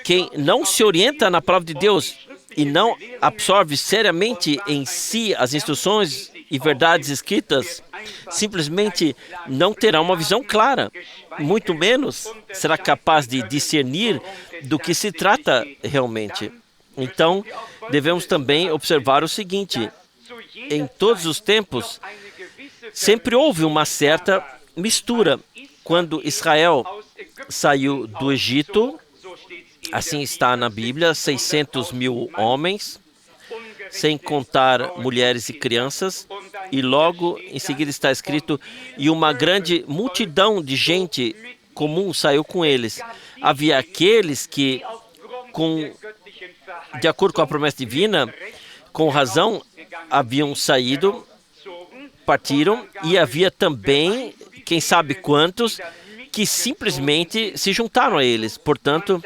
Quem não se orienta na palavra de Deus e não absorve seriamente em si as instruções e verdades escritas, simplesmente não terá uma visão clara, muito menos será capaz de discernir do que se trata realmente. Então, devemos também observar o seguinte: em todos os tempos, sempre houve uma certa mistura. Quando Israel saiu do Egito, assim está na Bíblia, 600 mil homens, sem contar mulheres e crianças, e logo em seguida está escrito, e uma grande multidão de gente comum saiu com eles. Havia aqueles que, de acordo com a promessa divina, com razão, haviam saído, partiram, e havia também, quem sabe quantos, que simplesmente se juntaram a eles. Portanto,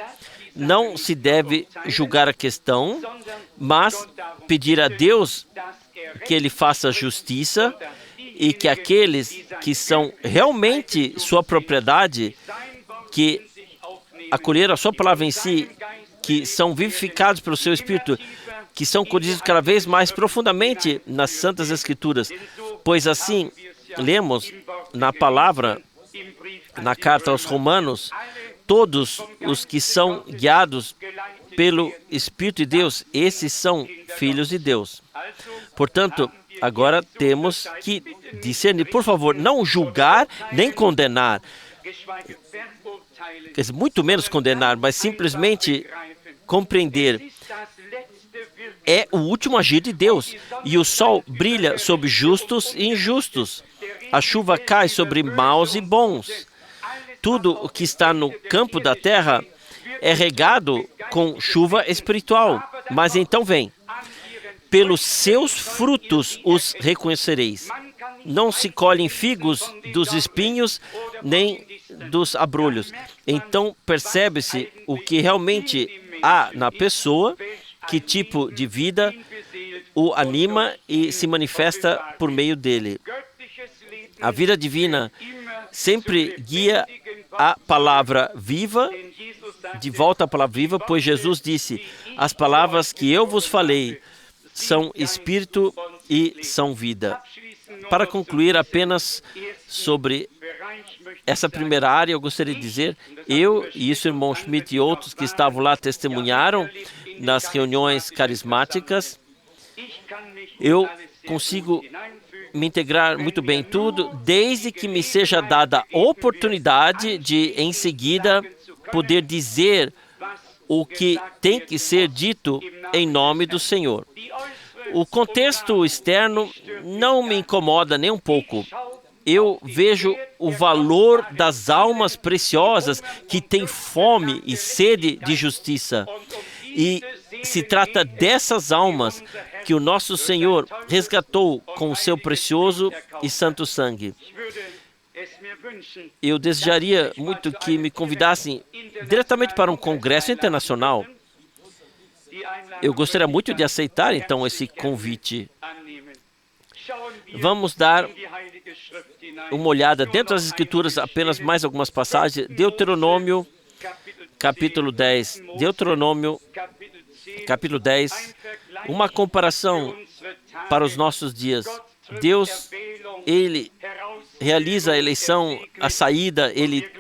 não se deve julgar a questão, mas pedir a Deus que Ele faça justiça e que aqueles que são realmente sua propriedade, que acolheram a sua palavra em si, que são vivificados pelo seu Espírito, que são conduzidos cada vez mais profundamente nas Santas Escrituras. Pois assim, lemos na palavra, na carta aos Romanos, todos os que são guiados pelo Espírito de Deus, esses são filhos de Deus. Portanto, agora temos que discernir, por favor, não julgar nem condenar, muito menos condenar, mas simplesmente compreender. É o último agir de Deus, e o sol brilha sobre justos e injustos. A chuva cai sobre maus e bons. Tudo o que está no campo da terra é regado com chuva espiritual. Mas então vem, pelos seus frutos os reconhecereis. Não se colhem figos dos espinhos, nem dos abrolhos. Então percebe-se o que realmente há na pessoa, que tipo de vida o anima e se manifesta por meio dele. A vida divina sempre guia a palavra viva, de volta à palavra viva, pois Jesus disse: as palavras que eu vos falei são espírito e são vida. Para concluir apenas sobre essa primeira área, eu gostaria de dizer, eu e isso, irmão Schmidt e outros que estavam lá testemunharam nas reuniões carismáticas, eu consigo me integrar muito bem em tudo, desde que me seja dada a oportunidade de, em seguida, poder dizer o que tem que ser dito em nome do Senhor. O contexto externo não me incomoda nem um pouco. Eu vejo o valor das almas preciosas que têm fome e sede de justiça. E se trata dessas almas que o nosso Senhor resgatou com o seu precioso e santo sangue. Eu desejaria muito que me convidassem diretamente para um congresso internacional. Eu gostaria muito de aceitar, então, esse convite. Vamos dar uma olhada dentro das Escrituras, apenas mais algumas passagens. Deuteronômio, capítulo 10. Deuteronômio, capítulo 10. Uma comparação para os nossos dias. Deus, Ele realiza a eleição, a saída, Ele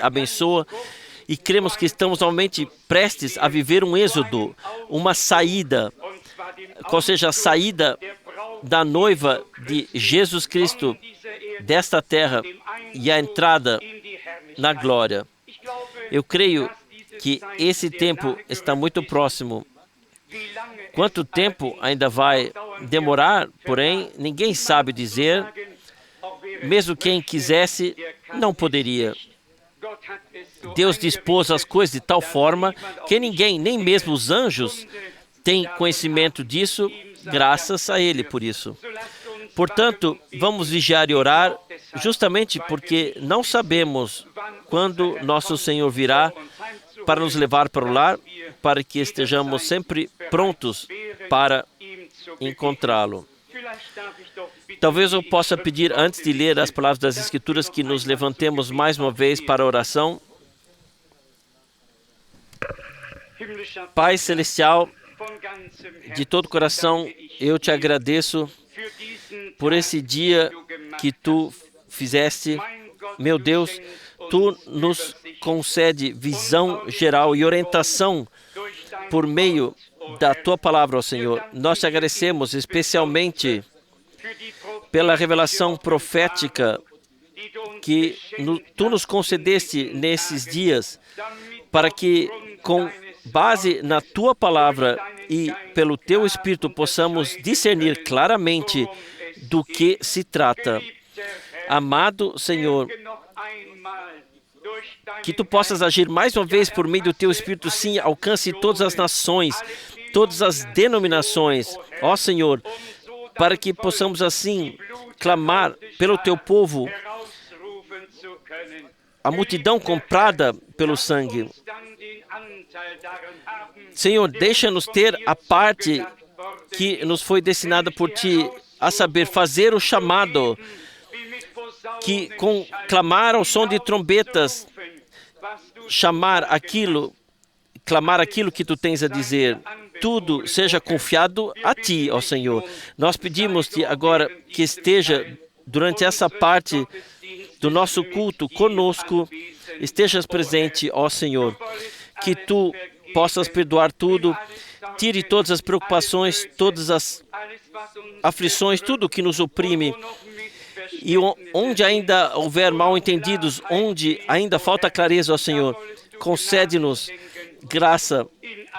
abençoa. E cremos que estamos realmente prestes a viver um êxodo, uma saída, qual seja a saída da noiva de Jesus Cristo desta terra e a entrada na glória. Eu creio que esse tempo está muito próximo. Quanto tempo ainda vai demorar, porém, ninguém sabe dizer. Mesmo quem quisesse, não poderia. Deus dispôs as coisas de tal forma que ninguém, nem mesmo os anjos, tem conhecimento disso, graças a Ele por isso. Portanto, vamos vigiar e orar, justamente porque não sabemos quando nosso Senhor virá para nos levar para o lar, para que estejamos sempre prontos para encontrá-lo. Talvez eu possa pedir, antes de ler as palavras das Escrituras, que nos levantemos mais uma vez para a oração. Pai Celestial, de todo o coração, eu te agradeço por esse dia que tu fizeste. Meu Deus, tu nos concede visão geral e orientação por meio da tua palavra, ó Senhor. Nós te agradecemos especialmente pela revelação profética que tu nos concedeste nesses dias, para que, com base na tua palavra e pelo teu Espírito, possamos discernir claramente do que se trata. Amado Senhor, que tu possas agir mais uma vez por meio do teu Espírito, sim, alcance todas as nações, todas as denominações, ó Senhor, para que possamos assim clamar pelo teu povo, a multidão comprada pelo sangue. Senhor, deixa-nos ter a parte que nos foi destinada por ti, a saber, fazer o chamado, que com clamar ao som de trombetas, clamar aquilo que tu tens a dizer. Tudo seja confiado a ti, ó Senhor. Nós pedimos-te agora que esteja durante essa parte do nosso culto conosco, estejas presente, ó Senhor. Que tu possas perdoar tudo, tire todas as preocupações, todas as aflições, tudo que nos oprime. E onde ainda houver mal-entendidos, onde ainda falta clareza, ó Senhor, concede-nos graça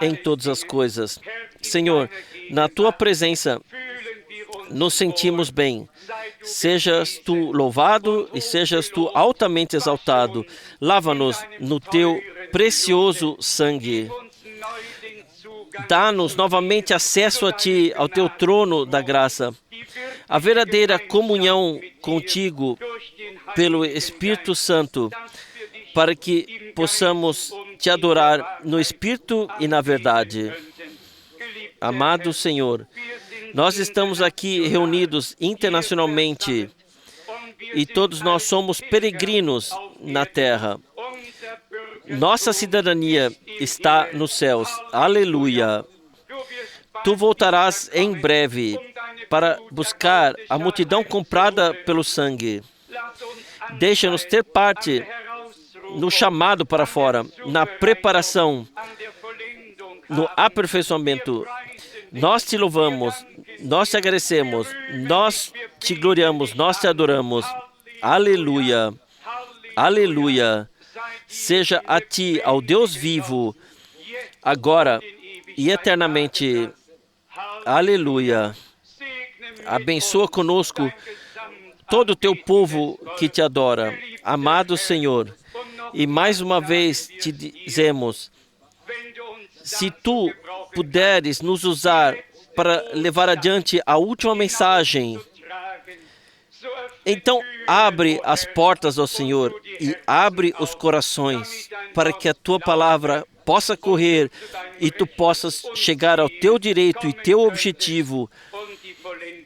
em todas as coisas. Senhor, na tua presença nos sentimos bem. Sejas tu louvado e sejas tu altamente exaltado. Lava-nos no teu precioso sangue. Dá-nos novamente acesso a ti, ao teu trono da graça. A verdadeira comunhão contigo pelo Espírito Santo, para que possamos te adorar no Espírito e na verdade. Amado Senhor, nós estamos aqui reunidos internacionalmente e todos nós somos peregrinos na terra. Nossa cidadania está nos céus. Aleluia! Tu voltarás em breve para buscar a multidão comprada pelo sangue. Deixa-nos ter parte no chamado para fora, na preparação, no aperfeiçoamento. Nós te louvamos, nós te agradecemos, nós te gloriamos, nós te adoramos. Aleluia! Aleluia! Seja a ti, ao Deus vivo, agora e eternamente. Aleluia! Abençoa conosco todo o teu povo que te adora. Amado Senhor, e mais uma vez te dizemos, se tu puderes nos usar para levar adiante a última mensagem, então abre as portas ao Senhor e abre os corações para que a tua palavra possa correr e tu possas chegar ao teu direito e teu objetivo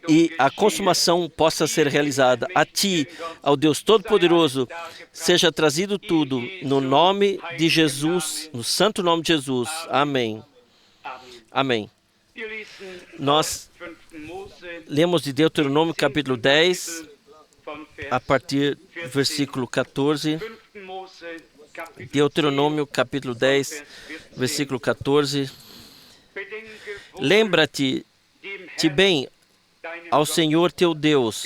e a consumação possa ser realizada. A ti, ao Deus Todo-Poderoso, seja trazido tudo no nome de Jesus, no santo nome de Jesus. Amém. Amém. Nós lemos de Deuteronômio capítulo 10, a partir do versículo 14. Deuteronômio capítulo 10, versículo 14. Lembra-te bem ao Senhor teu Deus.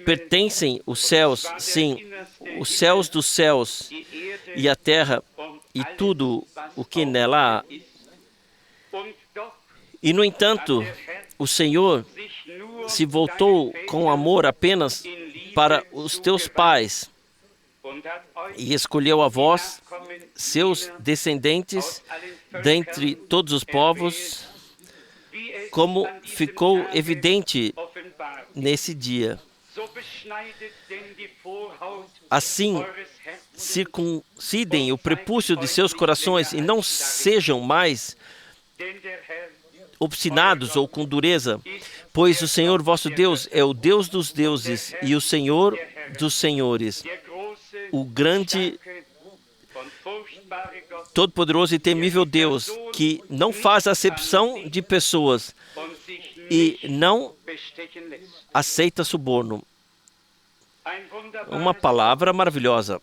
Pertencem os céus, sim, os céus dos céus, e a terra, e tudo o que nela há. E, no entanto, o Senhor se voltou com amor apenas para os teus pais e escolheu a vós, seus descendentes, dentre todos os povos, como ficou evidente nesse dia. Assim, circuncidem o prepúcio de seus corações e não sejam mais obstinados ou com dureza, pois o Senhor vosso Deus é o Deus dos deuses e o Senhor dos senhores, o grande, todo-poderoso e temível Deus, que não faz acepção de pessoas e não aceita suborno. Uma palavra maravilhosa.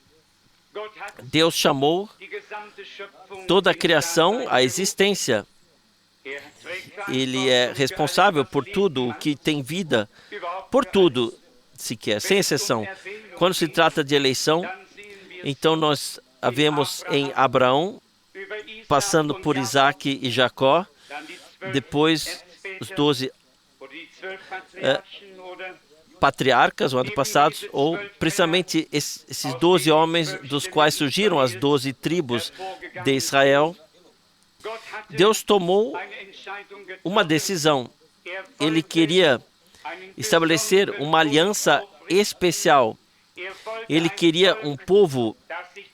Deus chamou toda a criação à existência. Ele é responsável por tudo o que tem vida, por tudo, sequer, sem exceção. Quando se trata de eleição, então nós a vemos em Abraão, passando por Isaac e Jacó, depois os 12 patriarcas, ou antepassados, ou precisamente esses 12 homens dos quais surgiram as 12 tribos de Israel. Deus tomou uma decisão. Ele queria estabelecer uma aliança especial. Ele queria um povo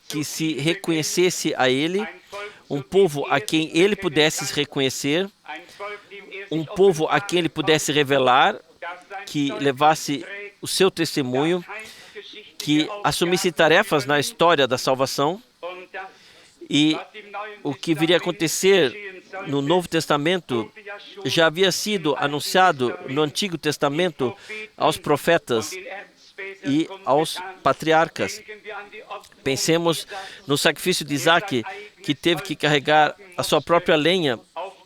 que se reconhecesse a Ele, um povo a quem Ele pudesse se reconhecer, um povo a quem Ele pudesse revelar, que levasse o seu testemunho, que assumisse tarefas na história da salvação. E o que viria a acontecer no Novo Testamento já havia sido anunciado no Antigo Testamento aos profetas e aos patriarcas. Pensemos no sacrifício de Isaac, que teve que carregar a sua própria lenha,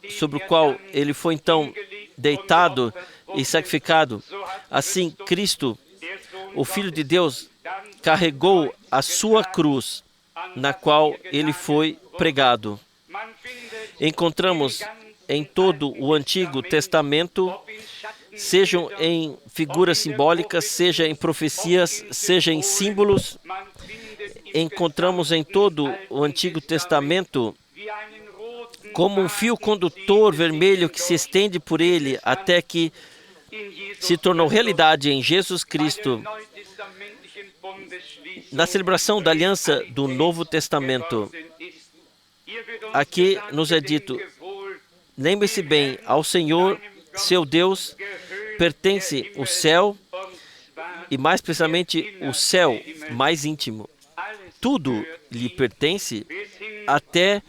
sobre o qual ele foi então deitado e sacrificado. Assim, Cristo, o Filho de Deus, carregou a sua cruz, na qual ele foi pregado. Encontramos em todo o Antigo Testamento, sejam em figuras simbólicas, seja em profecias, seja em símbolos, encontramos em todo o Antigo Testamento como um fio condutor vermelho que se estende por ele até que se tornou realidade em Jesus Cristo, na celebração da aliança do Novo Testamento. aqui nos é dito, lembre-se bem, ao Senhor, seu Deus, pertence o céu e mais precisamente o céu mais íntimo. Tudo lhe pertence, até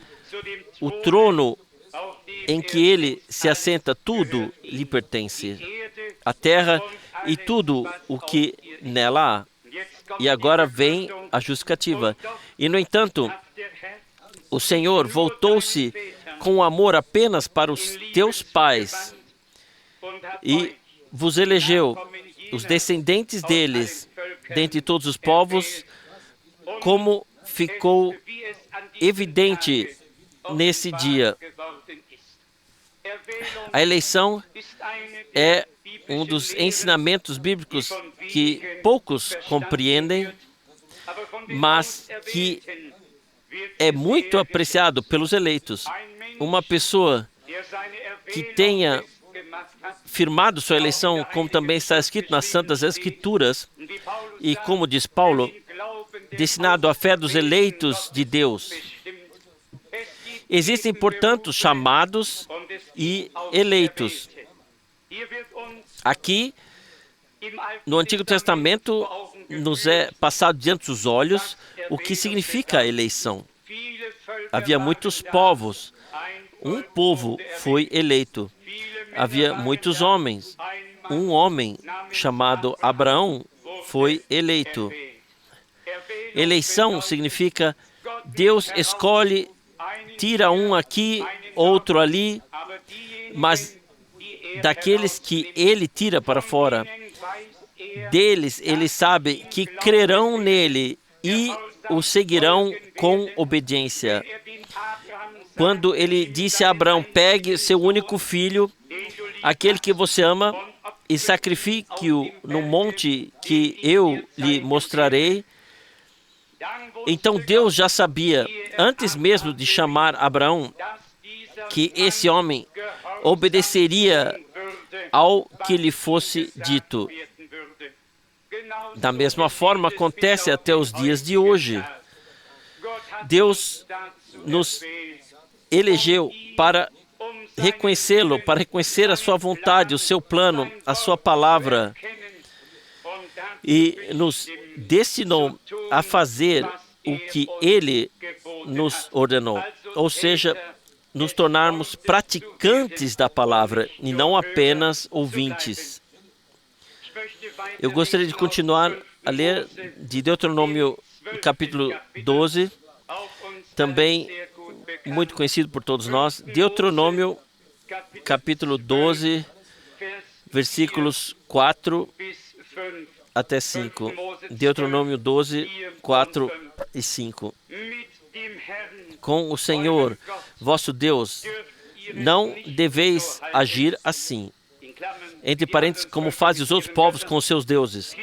o trono em que ele se assenta, tudo lhe pertence. A terra e tudo o que nela há. E agora vem a justificativa. E, no entanto, o Senhor voltou-se com amor apenas para os teus pais e vos elegeu, os descendentes deles, dentre todos os povos, como ficou evidente nesse dia. A eleição é um dos ensinamentos bíblicos que poucos compreendem, mas que é muito apreciado pelos eleitos. Uma pessoa que tenha firmado sua eleição, como também está escrito nas Santas Escrituras, e como diz Paulo, destinado à fé dos eleitos de Deus. Existem, portanto, chamados e eleitos. Aqui, no Antigo Testamento, nos é passado diante dos olhos o que significa a eleição. Havia muitos povos. Um povo foi eleito. Havia muitos homens. Um homem chamado Abraão foi eleito. Eleição significa Deus escolhe, tira um aqui, outro ali, mas daqueles que ele tira para fora, deles ele sabe que crerão nele e o seguirão com obediência. Quando ele disse a Abraão, pegue seu único filho, aquele que você ama, e sacrifique-o no monte que eu lhe mostrarei. Então Deus já sabia, antes mesmo de chamar Abraão, que esse homem obedeceria ao que lhe fosse dito. Da mesma forma acontece até os dias de hoje. Deus nos elegeu para reconhecê-lo, para reconhecer a sua vontade, o seu plano, a sua palavra, e nos destinou a fazer o que ele nos ordenou, ou seja, nos tornarmos praticantes da palavra e não apenas ouvintes. Eu gostaria de continuar a ler de Deuteronômio capítulo 12, também muito conhecido por todos nós. Deuteronômio capítulo 12, versículos 4 até 5. Deuteronômio 12, 4 e 5. Com o Senhor, vosso Deus, não deveis agir assim, entre parênteses, como fazem os outros povos com os seus deuses.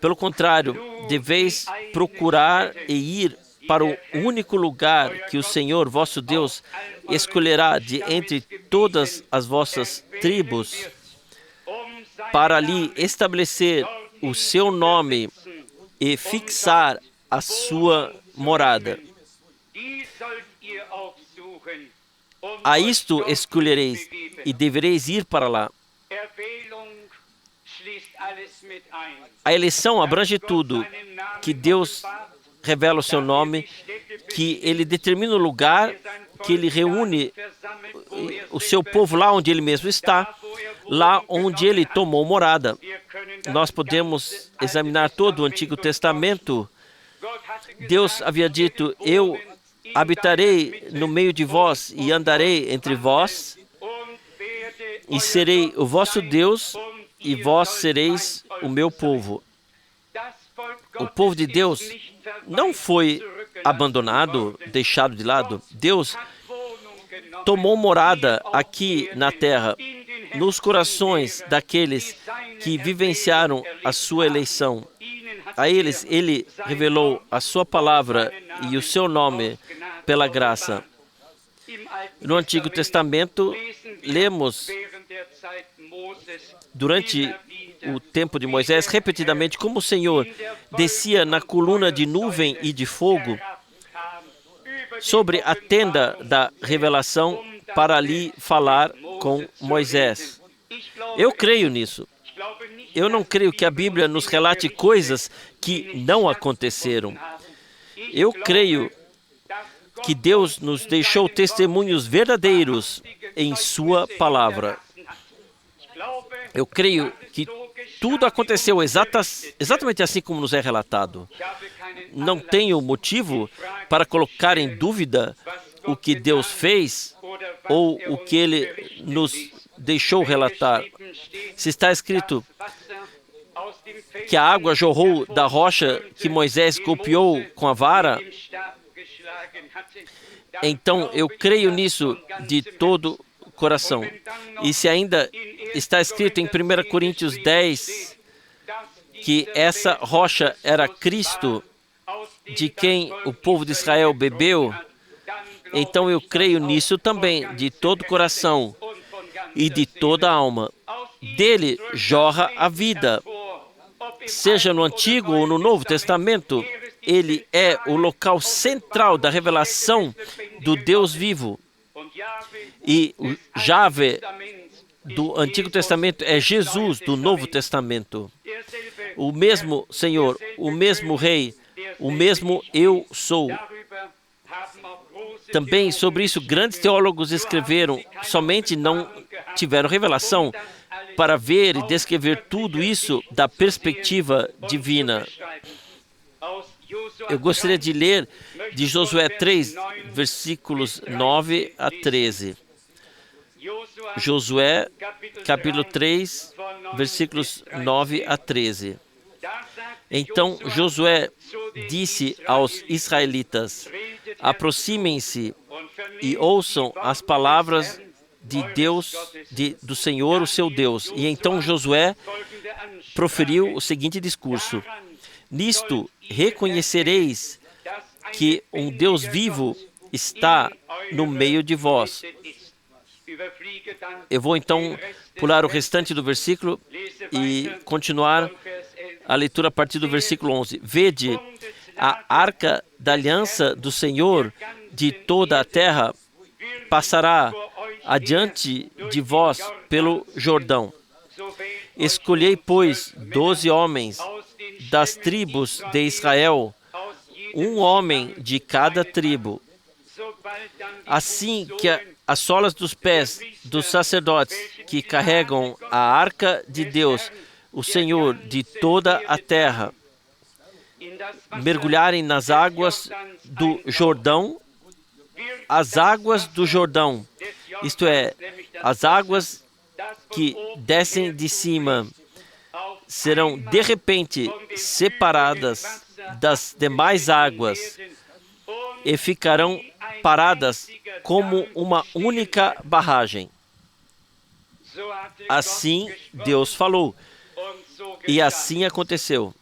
Pelo contrário, deveis procurar e ir para o único lugar que o Senhor, vosso Deus, escolherá de entre todas as vossas tribos, para ali estabelecer o seu nome e fixar a sua morada. A isto escolhereis e devereis ir para lá. A eleição abrange tudo, que Deus revela o seu nome, que ele determina o lugar, que ele reúne o seu povo lá onde ele mesmo está, lá onde ele tomou morada. Nós podemos examinar todo o Antigo Testamento. Deus havia dito, eu habitarei no meio de vós e andarei entre vós, e serei o vosso Deus, e vós sereis o meu povo. O povo de Deus não foi abandonado, deixado de lado. Deus tomou morada aqui na terra, nos corações daqueles que vivenciaram a sua eleição. A eles, ele revelou a sua palavra e o seu nome pela graça. No Antigo Testamento, lemos durante o tempo de Moisés, repetidamente, como o Senhor descia na coluna de nuvem e de fogo sobre a tenda da revelação para ali falar com Moisés. Eu creio nisso. Eu não creio que a Bíblia nos relate coisas que não aconteceram. Eu creio que Deus nos deixou testemunhos verdadeiros em sua palavra. Eu creio que tudo aconteceu exatamente assim como nos é relatado. Não tenho motivo para colocar em dúvida o que Deus fez ou o que Ele nos deixou relatar. Se está escrito que a água jorrou da rocha que Moisés golpeou com a vara, então eu creio nisso de todo o coração. E se ainda está escrito em 1 Coríntios 10 que essa rocha era Cristo, de quem o povo de Israel bebeu, então eu creio nisso também de todo o coração e de toda a alma. Dele jorra a vida. Seja no Antigo ou no Novo Testamento, ele é o local central da revelação do Deus vivo. E o Jahvé do Antigo Testamento é Jesus do Novo Testamento. O mesmo Senhor, o mesmo Rei, o mesmo Eu Sou. Também sobre isso grandes teólogos escreveram, somente não tiveram revelação para ver e descrever tudo isso da perspectiva divina. Eu gostaria de ler de Josué 3, versículos 9 a 13. Josué, capítulo 3, versículos 9 a 13. Então Josué disse aos israelitas: aproximem-se e ouçam as palavras de Deus, do Senhor, o seu Deus. E então Josué proferiu o seguinte discurso: nisto reconhecereis que um Deus vivo está no meio de vós. Eu vou então pular o restante do versículo e continuar a leitura a partir do versículo 11. Vede, a arca da aliança do Senhor de toda a terra passará adiante de vós pelo Jordão. Escolhei, pois, 12 homens das tribos de Israel, um homem de cada tribo. Assim que as solas dos pés dos sacerdotes que carregam a arca de Deus, o Senhor de toda a terra, mergulharem nas águas do Jordão, as águas do Jordão, isto é, as águas que descem de cima, serão de repente separadas das demais águas e ficarão paradas como uma única barragem. Assim Deus falou, e assim aconteceu.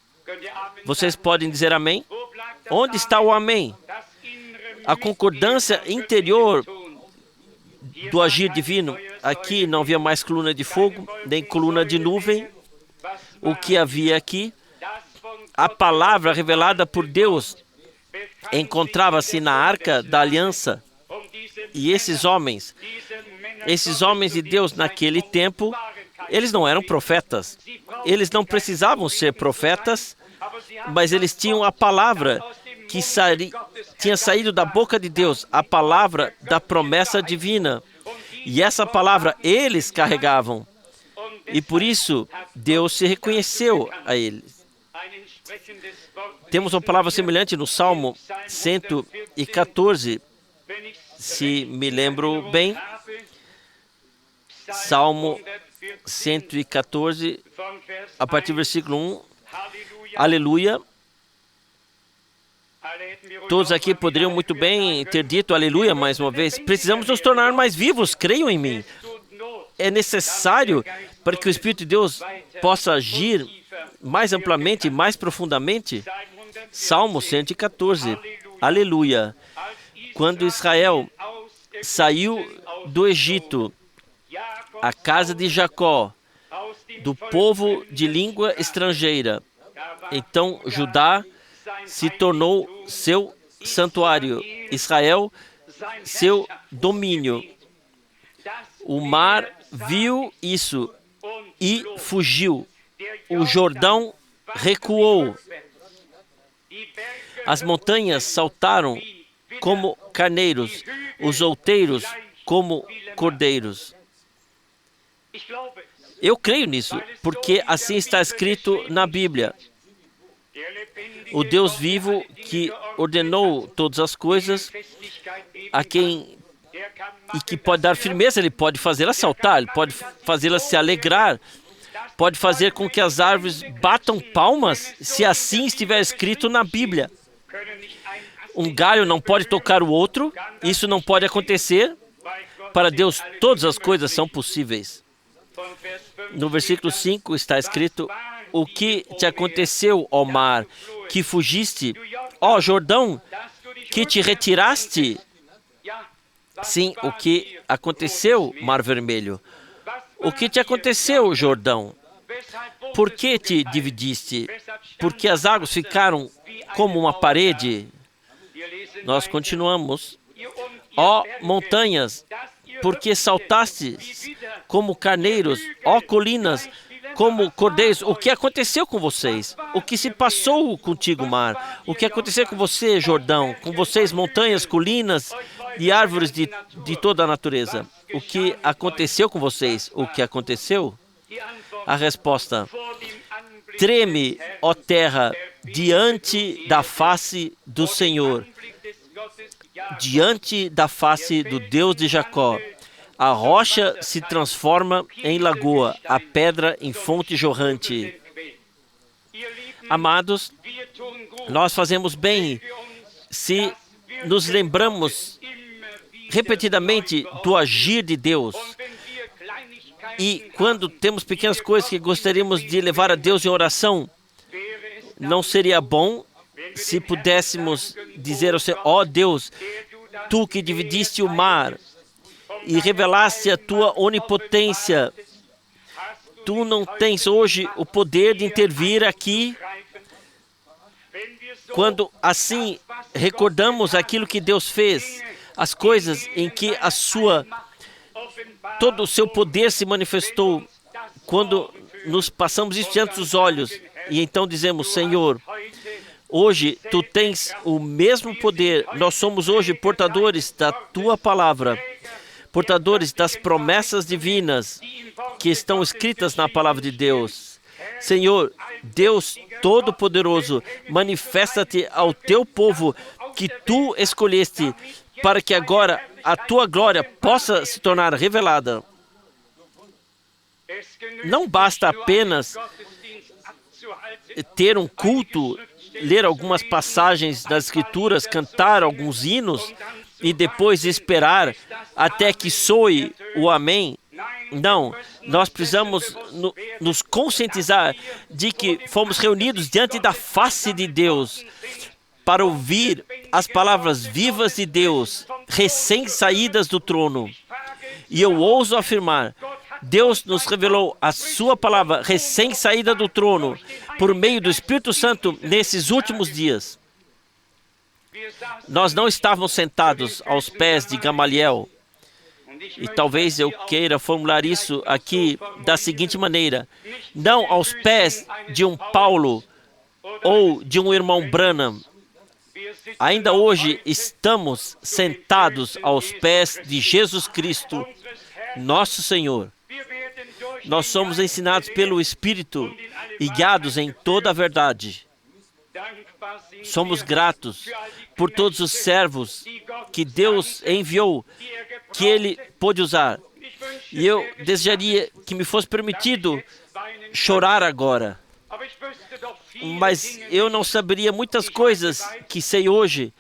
Vocês podem dizer amém? Onde está o amém? A concordância interior do agir divino. Aqui não havia mais coluna de fogo, nem coluna de nuvem. O que havia aqui? A palavra revelada por Deus encontrava-se na arca da aliança. E esses homens de Deus naquele tempo, eles não eram profetas. Eles não precisavam ser profetas, mas eles tinham a palavra que tinha saído da boca de Deus, a palavra da promessa divina. E essa palavra eles carregavam. E por isso, Deus se reconheceu a eles. Temos uma palavra semelhante no Salmo 114, se me lembro bem. Salmo 114, a partir do versículo 1. Aleluia. Todos aqui poderiam muito bem ter dito aleluia mais uma vez. Precisamos nos tornar mais vivos, creiam em mim. É necessário para que o Espírito de Deus possa agir mais amplamente, mais profundamente. Salmo 114, aleluia. Quando Israel saiu do Egito, a casa de Jacó, do povo de língua estrangeira, então Judá se tornou seu santuário, Israel, seu domínio. O mar viu isso e fugiu. O Jordão recuou. As montanhas saltaram como carneiros, os outeiros como cordeiros. Eu creio nisso, porque assim está escrito na Bíblia. O Deus vivo que ordenou todas as coisas, e que pode dar firmeza, Ele pode fazê-la saltar, Ele pode fazê-la se alegrar, pode fazer com que as árvores batam palmas, se assim estiver escrito na Bíblia. Um galho não pode tocar o outro, isso não pode acontecer. Para Deus, todas as coisas são possíveis. No versículo 5 está escrito: o que te aconteceu, ó mar, que fugiste, ó Jordão, que te retiraste? Sim, o que aconteceu, Mar Vermelho? O que te aconteceu, Jordão? Por que te dividiste? Porque as águas ficaram como uma parede. Nós continuamos. Ó montanhas, porque saltastes como carneiros, ó colinas, como cordeiros. O que aconteceu com vocês? O que se passou contigo, mar? O que aconteceu com você, Jordão? Com vocês, montanhas, colinas e árvores de toda a natureza? O que aconteceu com vocês? O que aconteceu? A resposta: treme, ó terra, diante da face do Senhor, diante da face do Deus de Jacó. A rocha se transforma em lagoa, a pedra em fonte jorrante. Amados, nós fazemos bem se nos lembramos repetidamente do agir de Deus. E quando temos pequenas coisas que gostaríamos de levar a Deus em oração, não seria bom se pudéssemos dizer ao Senhor: ó Deus, Tu que dividiste o mar e revelaste a Tua onipotência, Tu não tens hoje o poder de intervir aqui? Quando assim recordamos aquilo que Deus fez, as coisas em que todo o seu poder se manifestou, quando nos passamos isso diante dos olhos, e então dizemos: Senhor, hoje Tu tens o mesmo poder, nós somos hoje portadores da Tua palavra, portadores das promessas divinas que estão escritas na palavra de Deus. Senhor, Deus Todo-Poderoso, manifesta-te ao Teu povo que Tu escolheste, para que agora a Tua glória possa se tornar revelada. Não basta apenas ter um culto, ler algumas passagens das Escrituras, cantar alguns hinos e depois esperar até que soe o amém. Não, nós precisamos nos conscientizar de que fomos reunidos diante da face de Deus para ouvir as palavras vivas de Deus, recém-saídas do trono. E eu ouso afirmar, Deus nos revelou a Sua palavra recém-saída do trono por meio do Espírito Santo nesses últimos dias. Nós não estávamos sentados aos pés de Gamaliel. E talvez eu queira formular isso aqui da seguinte maneira: não aos pés de um Paulo ou de um irmão Branham. Ainda hoje estamos sentados aos pés de Jesus Cristo, nosso Senhor. Nós somos ensinados pelo Espírito e guiados em toda a verdade. Somos gratos por todos os servos que Deus enviou, que Ele pôde usar. E eu desejaria que me fosse permitido chorar agora. Mas eu não saberia muitas coisas que sei hoje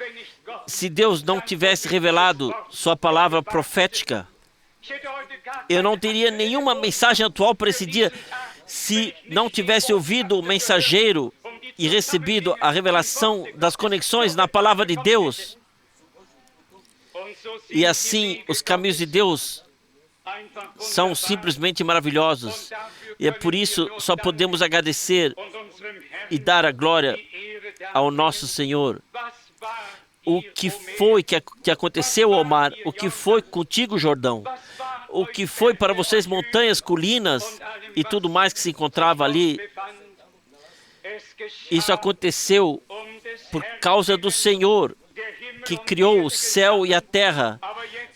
se Deus não tivesse revelado Sua palavra profética. Eu não teria nenhuma mensagem atual para esse dia se não tivesse ouvido o mensageiro e recebido a revelação das conexões na palavra de Deus. E assim, os caminhos de Deus são simplesmente maravilhosos. E é por isso só podemos agradecer e dar a glória ao nosso Senhor. o que foi que aconteceu ao mar, o que foi contigo, Jordão, o que foi para vocês, montanhas, colinas e tudo mais que se encontrava ali. Isso aconteceu por causa do Senhor, que criou o céu e a terra,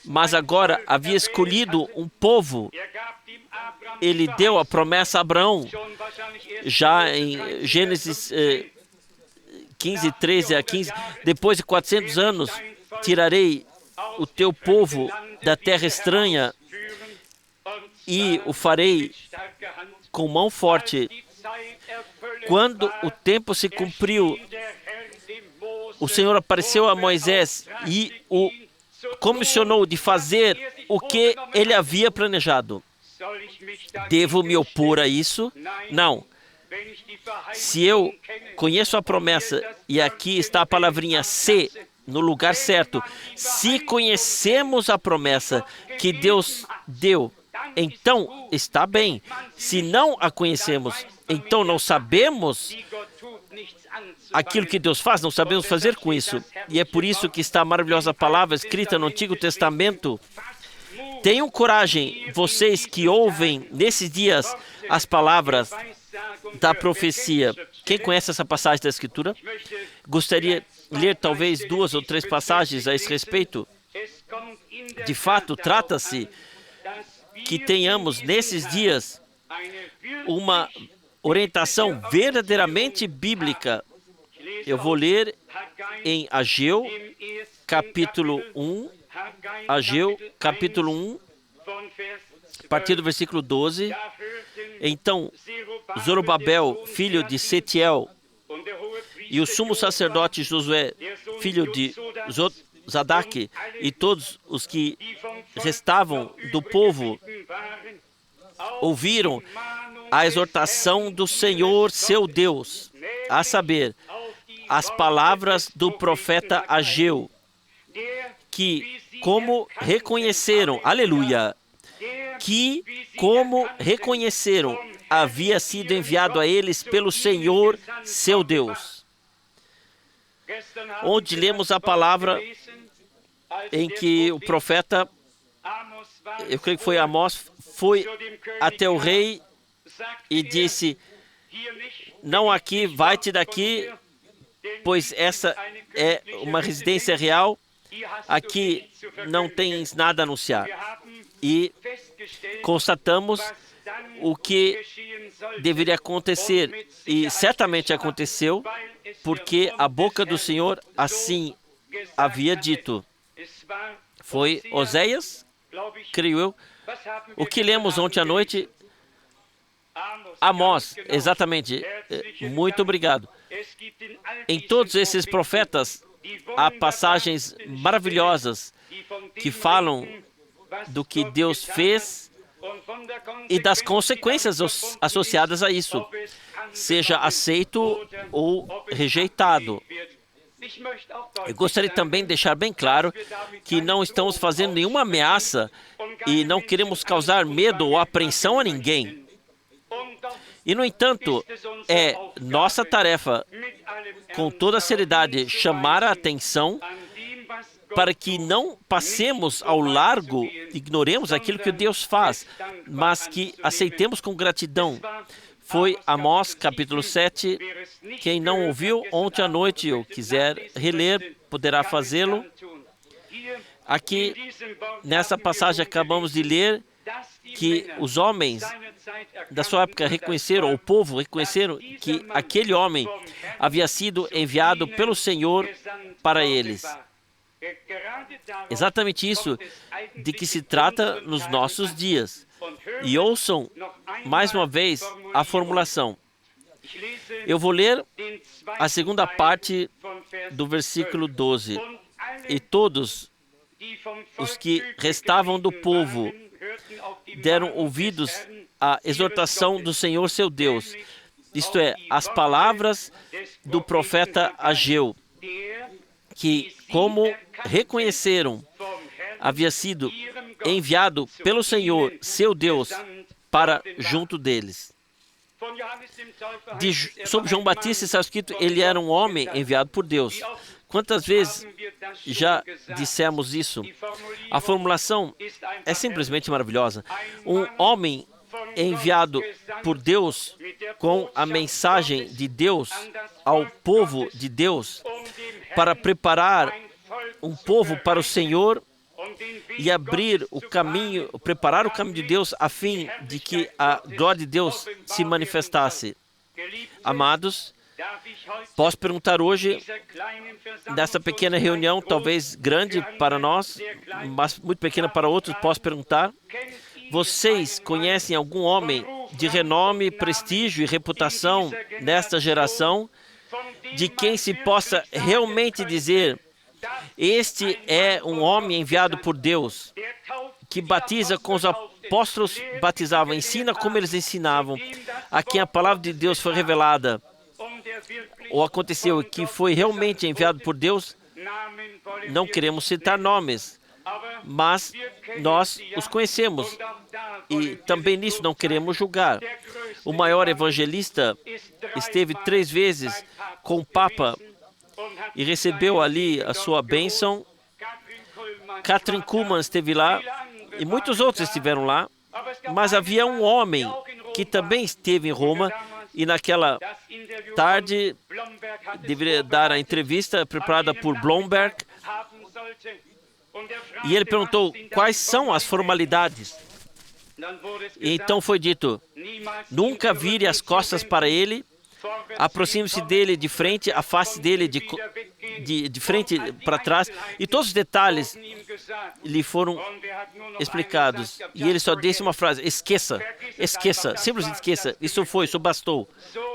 mas agora havia escolhido um povo. Ele deu a promessa a Abraão, já em Gênesis 15, 13 a 15, depois de 400 anos, tirarei o teu povo da terra estranha e o farei com mão forte. Quando o tempo se cumpriu, o Senhor apareceu a Moisés e o comissionou de fazer o que ele havia planejado. Devo me opor a isso? Não. Se eu conheço a promessa, e aqui está a palavrinha se, no lugar certo, se conhecemos a promessa que Deus deu, então está bem. Se não a conhecemos, então não sabemos aquilo que Deus faz, não sabemos fazer com isso. E é por isso que está a maravilhosa palavra escrita no Antigo Testamento. Tenham coragem, vocês que ouvem nesses dias as palavras da profecia. Quem conhece essa passagem da Escritura? Gostaria de ler talvez 2 ou 3 passagens a esse respeito. De fato, trata-se que tenhamos nesses dias uma orientação verdadeiramente bíblica. Eu vou ler em Ageu, capítulo 1, Ageu, capítulo 1, a partir do versículo 12. Então, Zorobabel, filho de Setiel, e o sumo sacerdote Josué, filho de Zadaque, e todos os que restavam do povo, ouviram a exortação do Senhor, seu Deus, a saber, as palavras do profeta Ageu, que como reconheceram, aleluia, que como reconheceram, havia sido enviado a eles pelo Senhor, seu Deus. Onde lemos a palavra em que o profeta, eu creio que foi Amós, foi até o rei e disse: não aqui, vai-te daqui, pois essa é uma residência real, aqui não tens nada a anunciar. E constatamos o que deveria acontecer, e certamente aconteceu, porque a boca do Senhor assim havia dito. Foi Oséias, creio eu. O que lemos ontem à noite? Amós, exatamente. Muito obrigado. Em todos esses profetas, há passagens maravilhosas que falam do que Deus fez e das consequências associadas a isso, seja aceito ou rejeitado. Eu gostaria também de deixar bem claro que não estamos fazendo nenhuma ameaça e não queremos causar medo ou apreensão a ninguém. E, no entanto, é nossa tarefa, com toda a seriedade, chamar a atenção para que não passemos ao largo, ignoremos aquilo que Deus faz, mas que aceitemos com gratidão. Foi Amós, capítulo 7. Quem não ouviu ontem à noite ou quiser reler, poderá fazê-lo. Aqui, nessa passagem, acabamos de ler que os homens da sua época reconheceram, ou o povo reconheceram, que aquele homem havia sido enviado pelo Senhor para eles. Exatamente isso de que se trata nos nossos dias. E ouçam mais uma vez a formulação. Eu vou ler a segunda parte do versículo 12. E todos os que restavam do povo deram ouvidos à exortação do Senhor seu Deus, isto é, as palavras do profeta Ageu, que, como reconheceram, havia sido enviado pelo Senhor seu Deus para junto deles. Sobre João Batista está escrito, ele era um homem enviado por Deus. Quantas vezes já dissemos isso? A formulação é simplesmente maravilhosa. Um homem enviado por Deus com a mensagem de Deus ao povo de Deus para preparar um povo para o Senhor e abrir o caminho, preparar o caminho de Deus a fim de que a glória de Deus se manifestasse. Amados, posso perguntar hoje, nessa pequena reunião, talvez grande para nós, mas muito pequena para outros, posso perguntar, vocês conhecem algum homem de renome, prestígio e reputação nesta geração, de quem se possa realmente dizer, este é um homem enviado por Deus, que batiza com os apóstolos batizavam, ensina como eles ensinavam, a quem a palavra de Deus foi revelada, ou aconteceu que foi realmente enviado por Deus? Não queremos citar nomes, mas nós os conhecemos e também nisso não queremos julgar. O maior evangelista esteve 3 vezes com o Papa e recebeu ali a sua bênção. Kathryn Kuhlman esteve lá e muitos outros estiveram lá, mas havia um homem que também esteve em Roma e naquela tarde deveria dar a entrevista preparada por Blomberg e ele perguntou quais são as formalidades. E então foi dito, nunca vire as costas para ele, aproxime-se dele de frente, afaste dele de frente para trás, e todos os detalhes lhe foram explicados. E ele só disse uma frase, esqueça, simplesmente esqueça, isso bastou.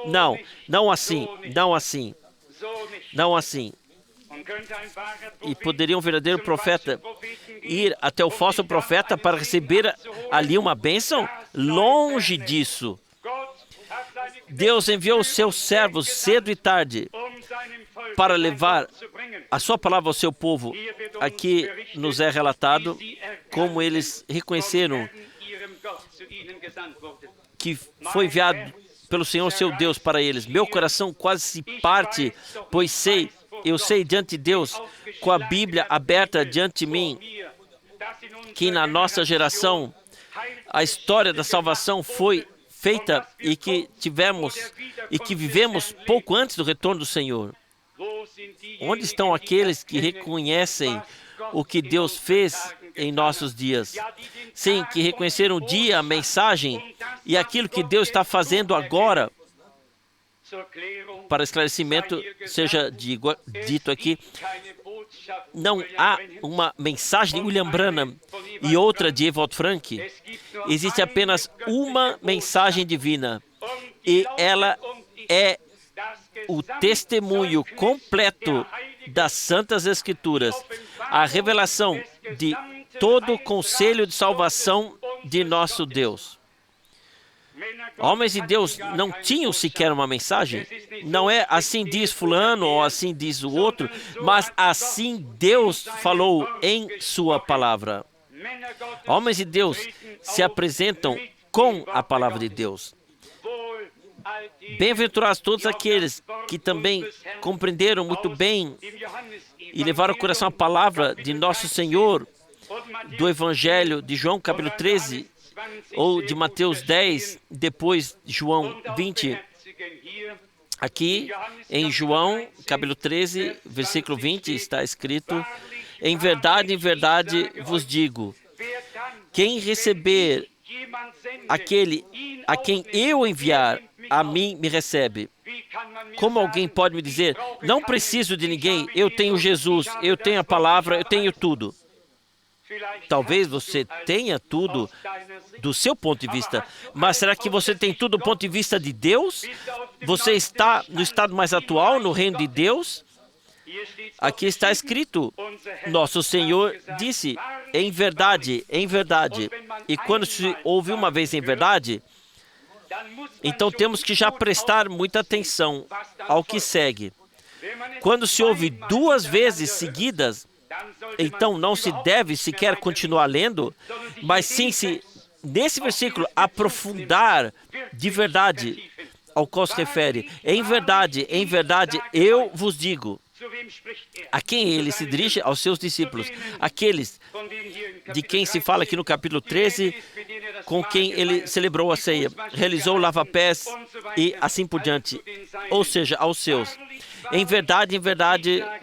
Não, não assim, não assim, não assim. E poderia um verdadeiro profeta ir até o falso profeta para receber ali uma bênção? Longe disso. Deus enviou os seus servos cedo e tarde para levar a sua palavra ao seu povo. Aqui nos é relatado como eles reconheceram que foi enviado pelo Senhor seu Deus para eles. Meu coração quase se parte, pois eu sei diante de Deus, com a Bíblia aberta diante de mim, que na nossa geração a história da salvação foi feita e que vivemos pouco antes do retorno do Senhor. Onde estão aqueles que reconhecem o que Deus fez em nossos dias? Sim, que reconheceram o dia, a mensagem e aquilo que Deus está fazendo agora. Para esclarecimento, seja dito aqui, não há uma mensagem de William Branham e outra de Ewald Frank. Existe apenas uma mensagem divina e ela é o testemunho completo das Santas Escrituras, a revelação de todo o conselho de salvação de nosso Deus. Homens de Deus não tinham sequer uma mensagem. Não é assim diz fulano ou assim diz o outro, mas assim Deus falou em sua palavra. Homens de Deus se apresentam com a palavra de Deus. Bem-aventurados todos aqueles que também compreenderam muito bem e levaram ao coração a palavra de nosso Senhor, do Evangelho de João, capítulo 13, ou de Mateus 10, depois João 20. Aqui em João, capítulo 13, versículo 20, está escrito, em verdade vos digo, quem receber aquele a quem eu enviar, a mim me recebe. Como alguém pode me dizer, não preciso de ninguém, eu tenho Jesus, eu tenho a palavra, eu tenho tudo. Talvez você tenha tudo do seu ponto de vista, mas será que você tem tudo do ponto de vista de Deus? Você está no estado mais atual, no reino de Deus? Aqui está escrito, nosso Senhor disse, em verdade, e quando se ouve uma vez em verdade, então temos que já prestar muita atenção ao que segue. Quando se ouve 2 vezes seguidas, então não se deve sequer continuar lendo, mas sim se nesse versículo, aprofundar de verdade ao qual se refere. Em verdade, eu vos digo. A quem ele se dirige? Aos seus discípulos. Aqueles de quem se fala aqui no capítulo 13, com quem ele celebrou a ceia, realizou o lava-pés e assim por diante. Ou seja, aos seus. Em verdade,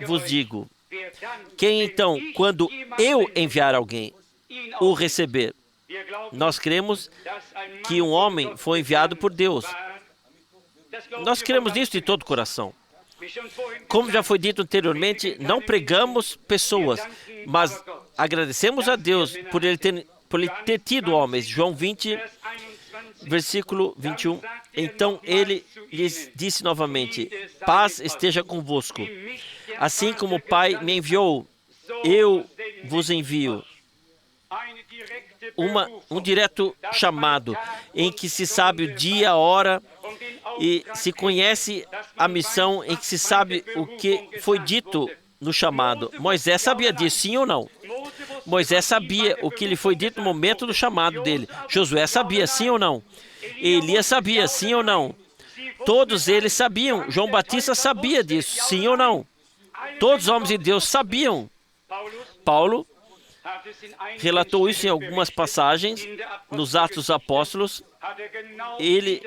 vos digo. Quem então, quando eu enviar alguém, o receber? Nós cremos que um homem foi enviado por Deus. Nós cremos nisso de todo o coração. Como já foi dito anteriormente, não pregamos pessoas, mas agradecemos a Deus por ele ter tido homens. João 20, versículo 21. Então ele lhes disse novamente: paz esteja convosco. Assim como o Pai me enviou, eu vos envio. Um direto chamado, em que se sabe o dia, a hora, e se conhece a missão, em que se sabe o que foi dito no chamado. Moisés sabia disso, sim ou não? Moisés sabia o que lhe foi dito no momento do chamado dele. Josué sabia, sim ou não? Elias sabia, sim ou não? Todos eles sabiam. João Batista sabia disso, sim ou não? Todos os homens de Deus sabiam. Paulo relatou isso em algumas passagens nos Atos dos Apóstolos. Ele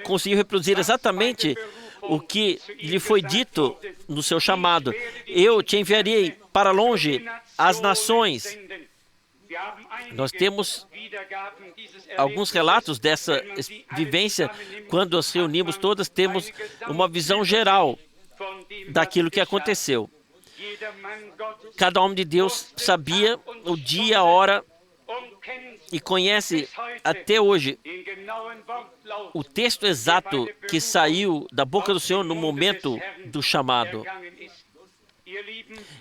conseguiu reproduzir exatamente o que lhe foi dito no seu chamado. Eu te enviarei para longe as nações. Nós temos alguns relatos dessa vivência. Quando as reunimos todas, temos uma visão geral daquilo que aconteceu. Cada homem de Deus sabia o dia, a hora e conhece até hoje o texto exato que saiu da boca do Senhor no momento do chamado.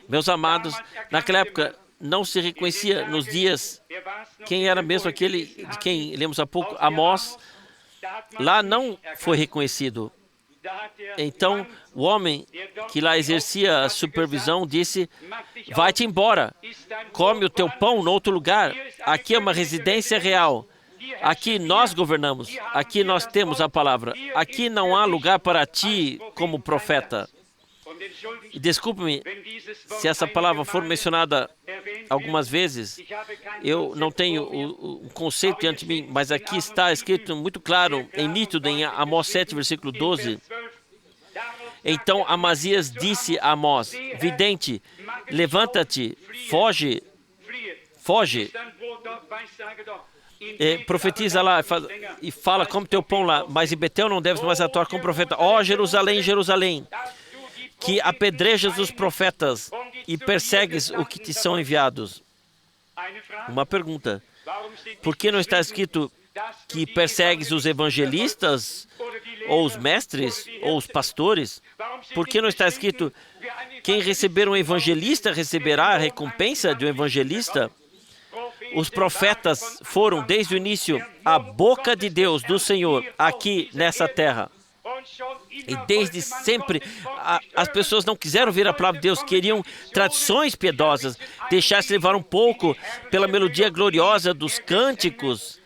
Meus amados, naquela época não se reconhecia nos dias quem era mesmo aquele de quem lemos há pouco, Amós. Lá não foi reconhecido. Então, o homem que lá exercia a supervisão disse: vai-te embora, come o teu pão em outro lugar. Aqui é uma residência real. Aqui nós governamos. Aqui nós temos a palavra. Aqui não há lugar para ti como profeta. E desculpe-me se essa palavra for mencionada algumas vezes. Eu não tenho o conceito diante de mim, mas aqui está escrito muito claro, em nítido, em Amós 7, versículo 12. Então Amazias disse a Amós: vidente, levanta-te, foge. Profetiza lá e fala como teu pão lá, mas em Betel não deves mais atuar como profeta. Ó Jerusalém, Jerusalém, que apedrejas os profetas e persegues o que te são enviados. Uma pergunta: por que não está escrito que persegues os evangelistas, ou os mestres, ou os pastores? Por que não está escrito: quem receber um evangelista receberá a recompensa de um evangelista? Os profetas foram, desde o início, a boca de Deus, do Senhor, aqui nessa terra. E desde sempre, as pessoas não quiseram ouvir a palavra de Deus, queriam tradições piedosas, deixar-se levar um pouco pela melodia gloriosa dos cânticos,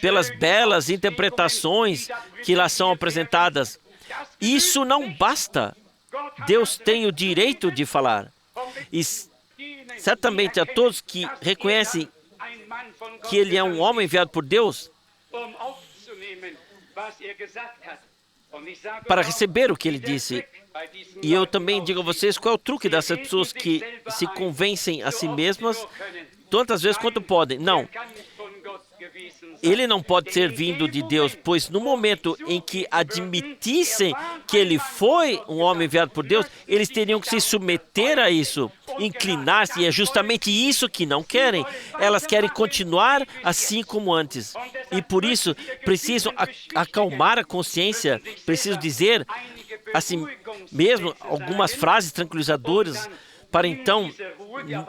pelas belas interpretações que lá são apresentadas. Isso não basta. Deus tem o direito de falar. E certamente a todos que reconhecem que ele é um homem enviado por Deus, para receber o que ele disse. E eu também digo a vocês qual é o truque dessas pessoas que se convencem a si mesmas tantas vezes quanto podem. Não. Ele não pode ser vindo de Deus, pois no momento em que admitissem que ele foi um homem enviado por Deus, eles teriam que se submeter a isso, inclinar-se, e é justamente isso que não querem. Elas querem continuar assim como antes. E por isso precisam acalmar a consciência, precisam dizer assim mesmo algumas frases tranquilizadoras, para então,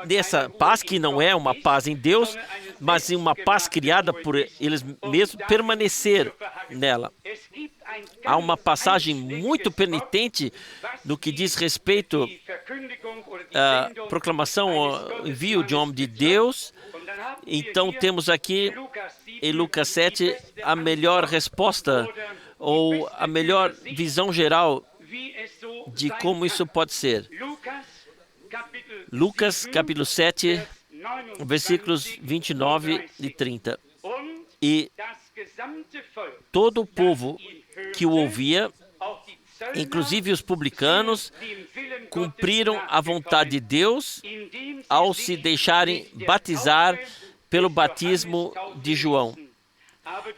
dessa paz que não é uma paz em Deus, mas uma paz criada por eles mesmos, permanecer nela. Há uma passagem muito penitente no que diz respeito à proclamação, ao envio de um homem de Deus, Então temos aqui em Lucas 7 a melhor resposta ou a melhor visão geral de como isso pode ser. Lucas capítulo 7, versículos 29 e 30. E todo o povo que o ouvia, inclusive os publicanos, cumpriram a vontade de Deus ao se deixarem batizar pelo batismo de João.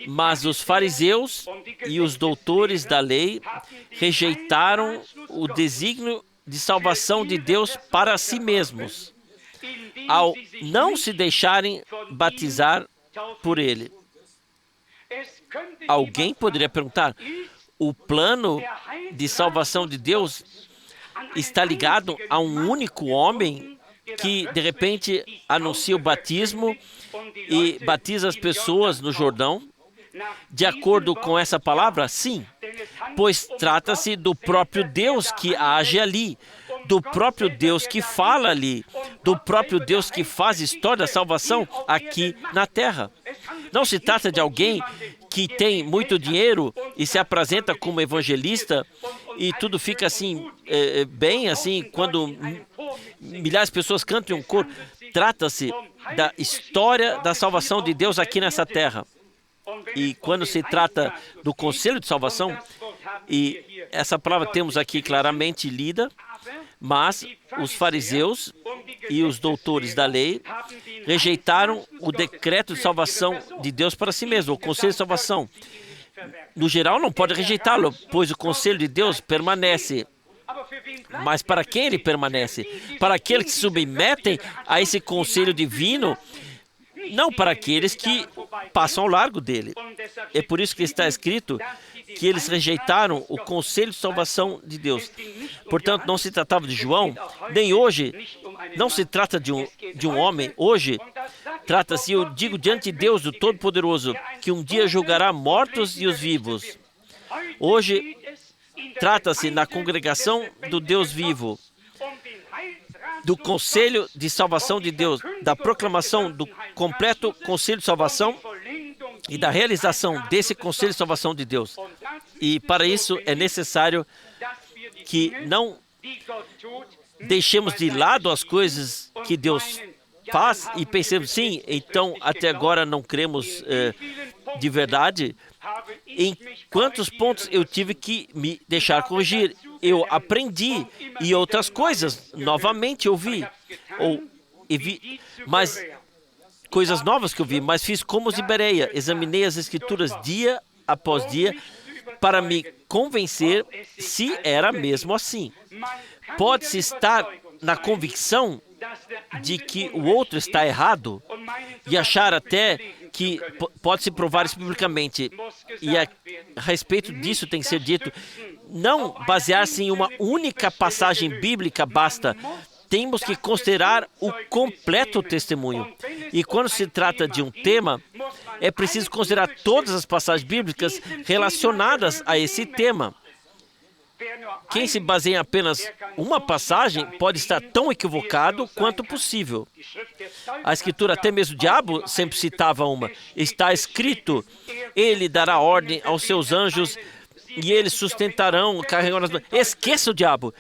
Mas os fariseus e os doutores da lei rejeitaram o desígnio de salvação de Deus para si mesmos, ao não se deixarem batizar por ele. Alguém poderia perguntar: o plano de salvação de Deus está ligado a um único homem que, de repente, anuncia o batismo e batiza as pessoas no Jordão? De acordo com essa palavra, sim, pois trata-se do próprio Deus que age ali, do próprio Deus que fala ali, do próprio Deus que faz história da salvação aqui na terra. Não se trata de alguém que tem muito dinheiro e se apresenta como evangelista e tudo fica assim, bem assim, quando milhares de pessoas cantam em um coro. Trata-se da história da salvação de Deus aqui nessa terra. E quando se trata do conselho de salvação, e essa palavra temos aqui claramente lida, mas os fariseus e os doutores da lei rejeitaram o decreto de salvação de Deus para si mesmo, o conselho de salvação. No geral, não pode rejeitá-lo, pois o conselho de Deus permanece. Mas para quem ele permanece? Para aqueles que se submetem a esse conselho divino, não para aqueles que passam ao largo dele. É por isso que está escrito que eles rejeitaram o conselho de salvação de Deus. Portanto, não se tratava de João, nem hoje, não se trata de um homem. Hoje, trata-se, eu digo, diante de Deus, do Todo-Poderoso, que um dia julgará mortos e os vivos. Hoje, trata-se na congregação do Deus vivo, do conselho de salvação de Deus, da proclamação do completo conselho de salvação e da realização desse conselho de salvação de Deus. E para isso é necessário que não deixemos de lado as coisas que Deus faz e pensemos, sim, então até agora não cremos de verdade. Em quantos pontos eu tive que me deixar corrigir? Eu aprendi e outras coisas novamente eu vi, mas coisas novas que eu vi, mas fiz como os de Bereia, examinei as Escrituras dia após dia para me convencer se era mesmo assim. Pode-se estar na convicção de que o outro está errado e achar até que pode-se provar isso biblicamente. E a respeito disso tem que ser dito, não basear-se em uma única passagem bíblica basta. Temos que considerar o completo testemunho. E quando se trata de um tema, é preciso considerar todas as passagens bíblicas relacionadas a esse tema. Quem se baseia em apenas uma passagem pode estar tão equivocado quanto possível. A Escritura, até mesmo o diabo, sempre citava uma. Está escrito, ele dará ordem aos seus anjos e eles sustentarão, carregarão as mãos. Esqueça o diabo.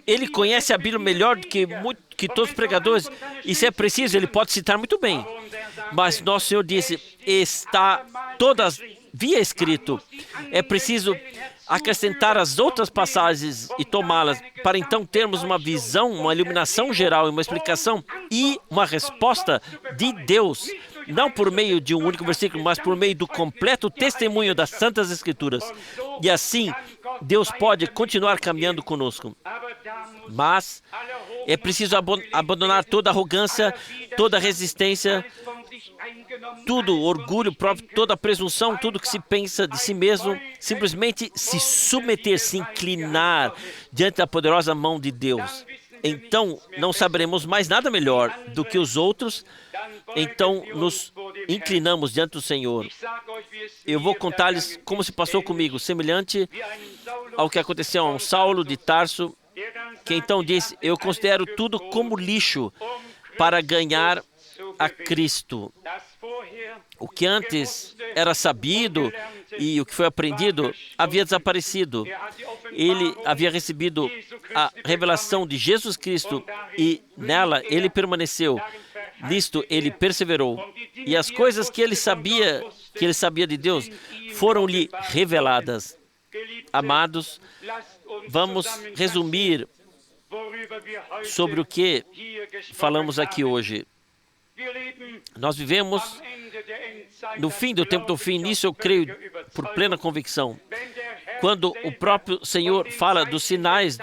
Ele conhece a Bíblia melhor do que todos os pregadores. E se é preciso, ele pode citar muito bem. Mas nosso Senhor disse, está todavia escrito. É preciso acrescentar as outras passagens e tomá-las, para então termos uma visão, uma iluminação geral, uma explicação e uma resposta de Deus, não por meio de um único versículo, mas por meio do completo testemunho das Santas Escrituras. E assim, Deus pode continuar caminhando conosco. Mas é preciso abandonar toda arrogância, toda resistência, tudo orgulho próprio, toda presunção, tudo que se pensa de si mesmo, simplesmente se submeter, se inclinar diante da poderosa mão de Deus. Então, não saberemos mais nada melhor do que os outros, então nos inclinamos diante do Senhor. Eu vou contar-lhes como se passou comigo, semelhante ao que aconteceu a um Saulo de Tarso, que então disse, eu considero tudo como lixo para ganhar a Cristo. O que antes era sabido e o que foi aprendido havia desaparecido. Ele havia recebido a revelação de Jesus Cristo e nela ele permaneceu. Nisto ele perseverou. E as coisas que ele sabia de Deus, foram-lhe reveladas. Amados, vamos resumir sobre o que falamos aqui hoje. Nós vivemos no fim do tempo do fim. Nisso eu creio por plena convicção. Quando o próprio Senhor fala dos sinais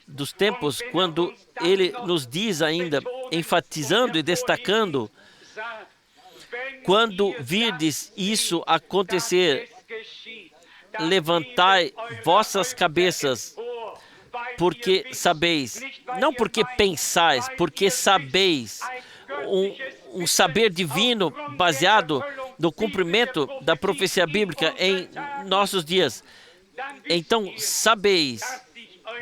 dos tempos, quando Ele nos diz ainda, enfatizando e destacando, quando virdes isso acontecer, levantai vossas cabeças, porque sabeis, não porque pensais, porque sabeis, um saber divino baseado no cumprimento da profecia bíblica em nossos dias. Então, sabeis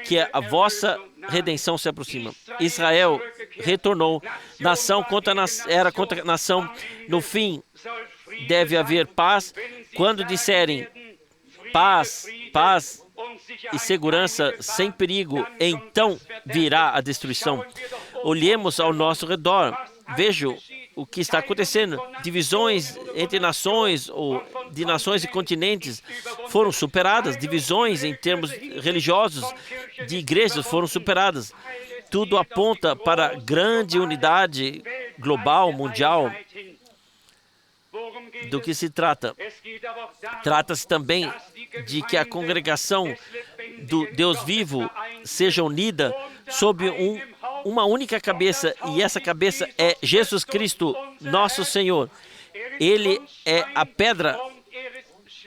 que a vossa redenção se aproxima. Israel retornou, nação contra nação. No fim, deve haver paz. Quando disserem paz, paz e segurança sem perigo, então virá a destruição. Olhemos ao nosso redor. Vejo o que está acontecendo. Divisões entre nações ou de nações e continentes foram superadas. Divisões em termos religiosos de igrejas foram superadas. Tudo aponta para grande unidade global, mundial. Do que se trata? Trata-se também de que a congregação do Deus vivo seja unida sob uma única cabeça, e essa cabeça é Jesus Cristo, nosso Senhor. Ele é a pedra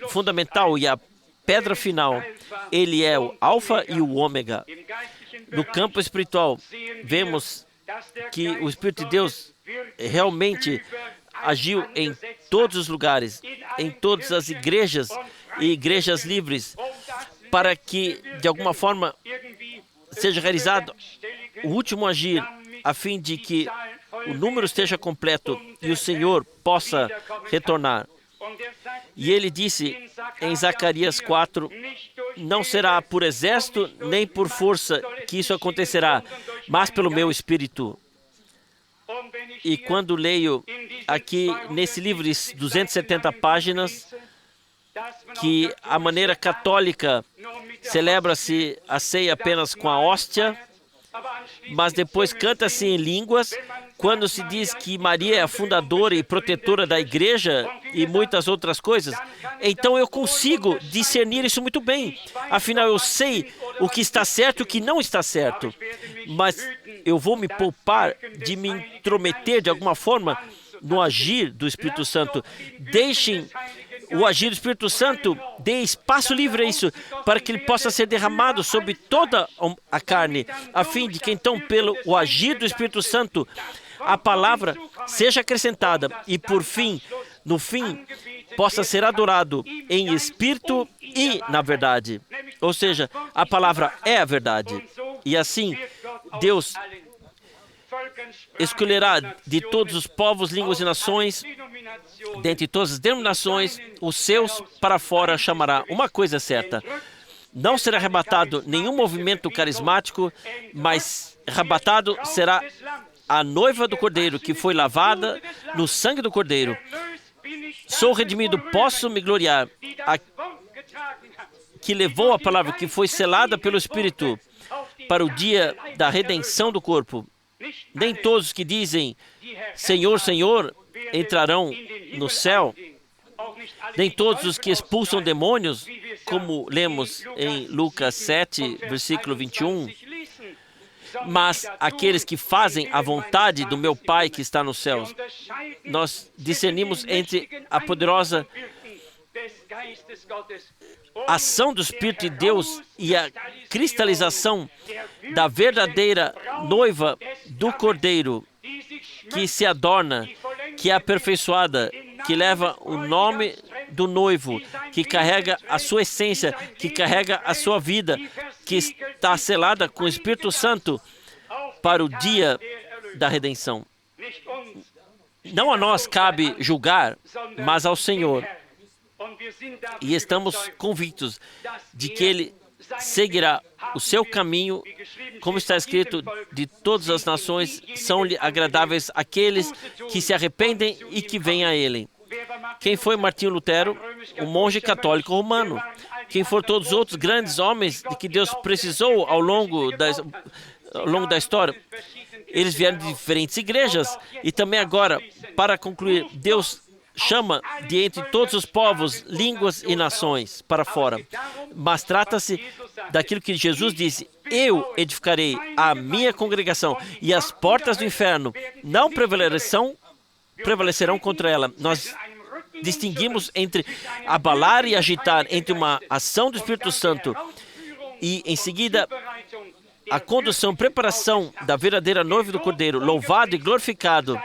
fundamental e a pedra final. Ele é o Alfa e o Ômega. No campo espiritual, vemos que o Espírito de Deus realmente agiu em todos os lugares, em todas as igrejas e igrejas livres, para que, de alguma forma, seja realizado o último agir, a fim de que o número esteja completo e o Senhor possa retornar. E ele disse em Zacarias 4, não será por exército nem por força que isso acontecerá, mas pelo meu Espírito. E quando leio aqui nesse livro de 270 páginas, que a maneira católica celebra-se a ceia apenas com a hóstia, mas depois canta-se em línguas, quando se diz que Maria é a fundadora e protetora da igreja e muitas outras coisas, então eu consigo discernir isso muito bem. Afinal, eu sei o que está certo e o que não está certo. Mas eu vou me poupar de me intrometer de alguma forma no agir do Espírito Santo. Deixem o agir do Espírito Santo, dê espaço livre a isso, para que ele possa ser derramado sobre toda a carne, a fim de que então, pelo o agir do Espírito Santo, a palavra seja acrescentada e, por fim, no fim, possa ser adorado em espírito e na verdade. Ou seja, a palavra é a verdade. E assim, Deus escolherá de todos os povos, línguas e nações, dentre todas as denominações, os seus para fora chamará. Uma coisa é certa: não será arrebatado nenhum movimento carismático, mas arrebatado será a noiva do Cordeiro, que foi lavada no sangue do Cordeiro. Sou redimido, posso me gloriar. A que levou a palavra, que foi selada pelo Espírito para o dia da redenção do corpo. Nem todos que dizem Senhor, Senhor entrarão no céu. Nem todos os que expulsam demônios, como lemos em Lucas 7, versículo 21. Mas aqueles que fazem a vontade do meu Pai que está nos céus. Nós discernimos entre a poderosa ação do Espírito de Deus e a cristalização da verdadeira noiva do Cordeiro, que se adorna, que é aperfeiçoada, que leva o nome do noivo, que carrega a sua essência, que carrega a sua vida, que está selada com o Espírito Santo para o dia da redenção. Não a nós cabe julgar, mas ao Senhor. E estamos convictos de que Ele seguirá o seu caminho, como está escrito, de todas as nações são-lhe agradáveis aqueles que se arrependem e que vêm a Ele. Quem foi Martinho Lutero? Um monge católico romano. Quem foram todos os outros grandes homens de que Deus precisou ao longo da história? Eles vieram de diferentes igrejas. E também agora, para concluir, Deus chama de entre todos os povos, línguas e nações para fora. Mas trata-se daquilo que Jesus disse: eu edificarei a minha congregação e as portas do inferno não prevalecerão contra ela. Nós distinguimos entre abalar e agitar, entre uma ação do Espírito Santo e, em seguida, a condução, preparação da verdadeira noiva do Cordeiro. Louvado e glorificado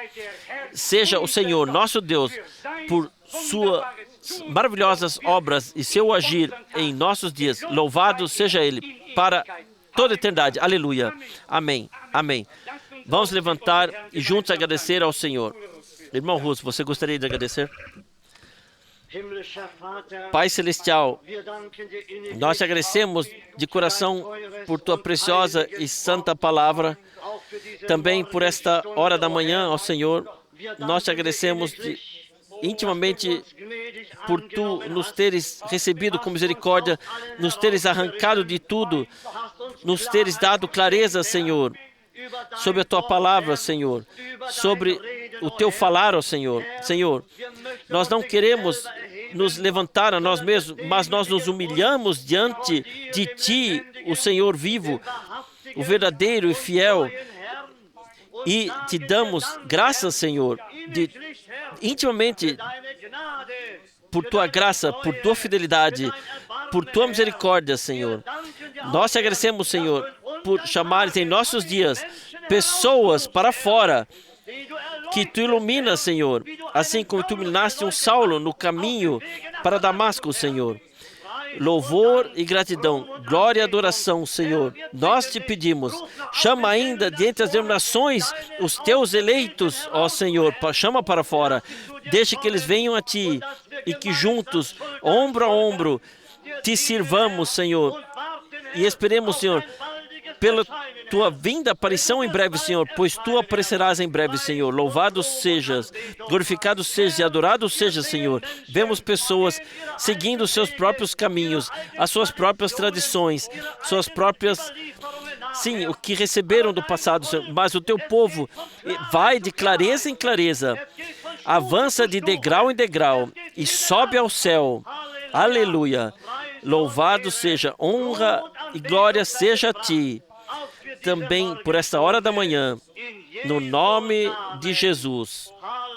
seja o Senhor, nosso Deus, por suas maravilhosas obras e seu agir em nossos dias. Louvado seja Ele para toda a eternidade. Aleluia. Amém. Amém. Vamos levantar e juntos agradecer ao Senhor. Irmão Russo, você gostaria de agradecer? Pai Celestial, nós te agradecemos de coração por tua preciosa e santa palavra, também por esta hora da manhã, ó Senhor. Nós te agradecemos intimamente por tu nos teres recebido com misericórdia, nos teres arrancado de tudo, nos teres dado clareza, Senhor, sobre a tua palavra, Senhor, sobre o teu falar, ó Senhor. Senhor, nós não queremos nos levantar a nós mesmos, mas nós nos humilhamos diante de ti, o Senhor vivo, o verdadeiro e fiel, e te damos graças, Senhor, intimamente por tua graça, por tua fidelidade, por tua misericórdia, Senhor. Nós te agradecemos, Senhor, por chamares em nossos dias pessoas para fora que tu iluminas, Senhor, assim como tu iluminaste um Saulo no caminho para Damasco, Senhor. Louvor e gratidão, glória e adoração, Senhor. Nós te pedimos, chama ainda de entre as denominações os teus eleitos, ó Senhor, chama para fora. Deixa que eles venham a ti e que juntos, ombro a ombro, te sirvamos, Senhor. E esperemos, Senhor, pela tua vinda, aparição em breve, Senhor, pois tu aparecerás em breve, Senhor. Louvado sejas, glorificado sejas e adorado sejas, Senhor. Vemos pessoas seguindo os seus próprios caminhos, as suas próprias tradições, suas próprias... Sim, o que receberam do passado, Senhor. Mas o teu povo vai de clareza em clareza, avança de degrau em degrau e sobe ao céu. Aleluia. Louvado seja, honra e glória seja a ti. Também por esta hora da manhã, no nome de Jesus.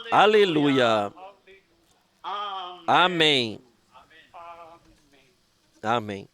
Aleluia. Amém. Amém.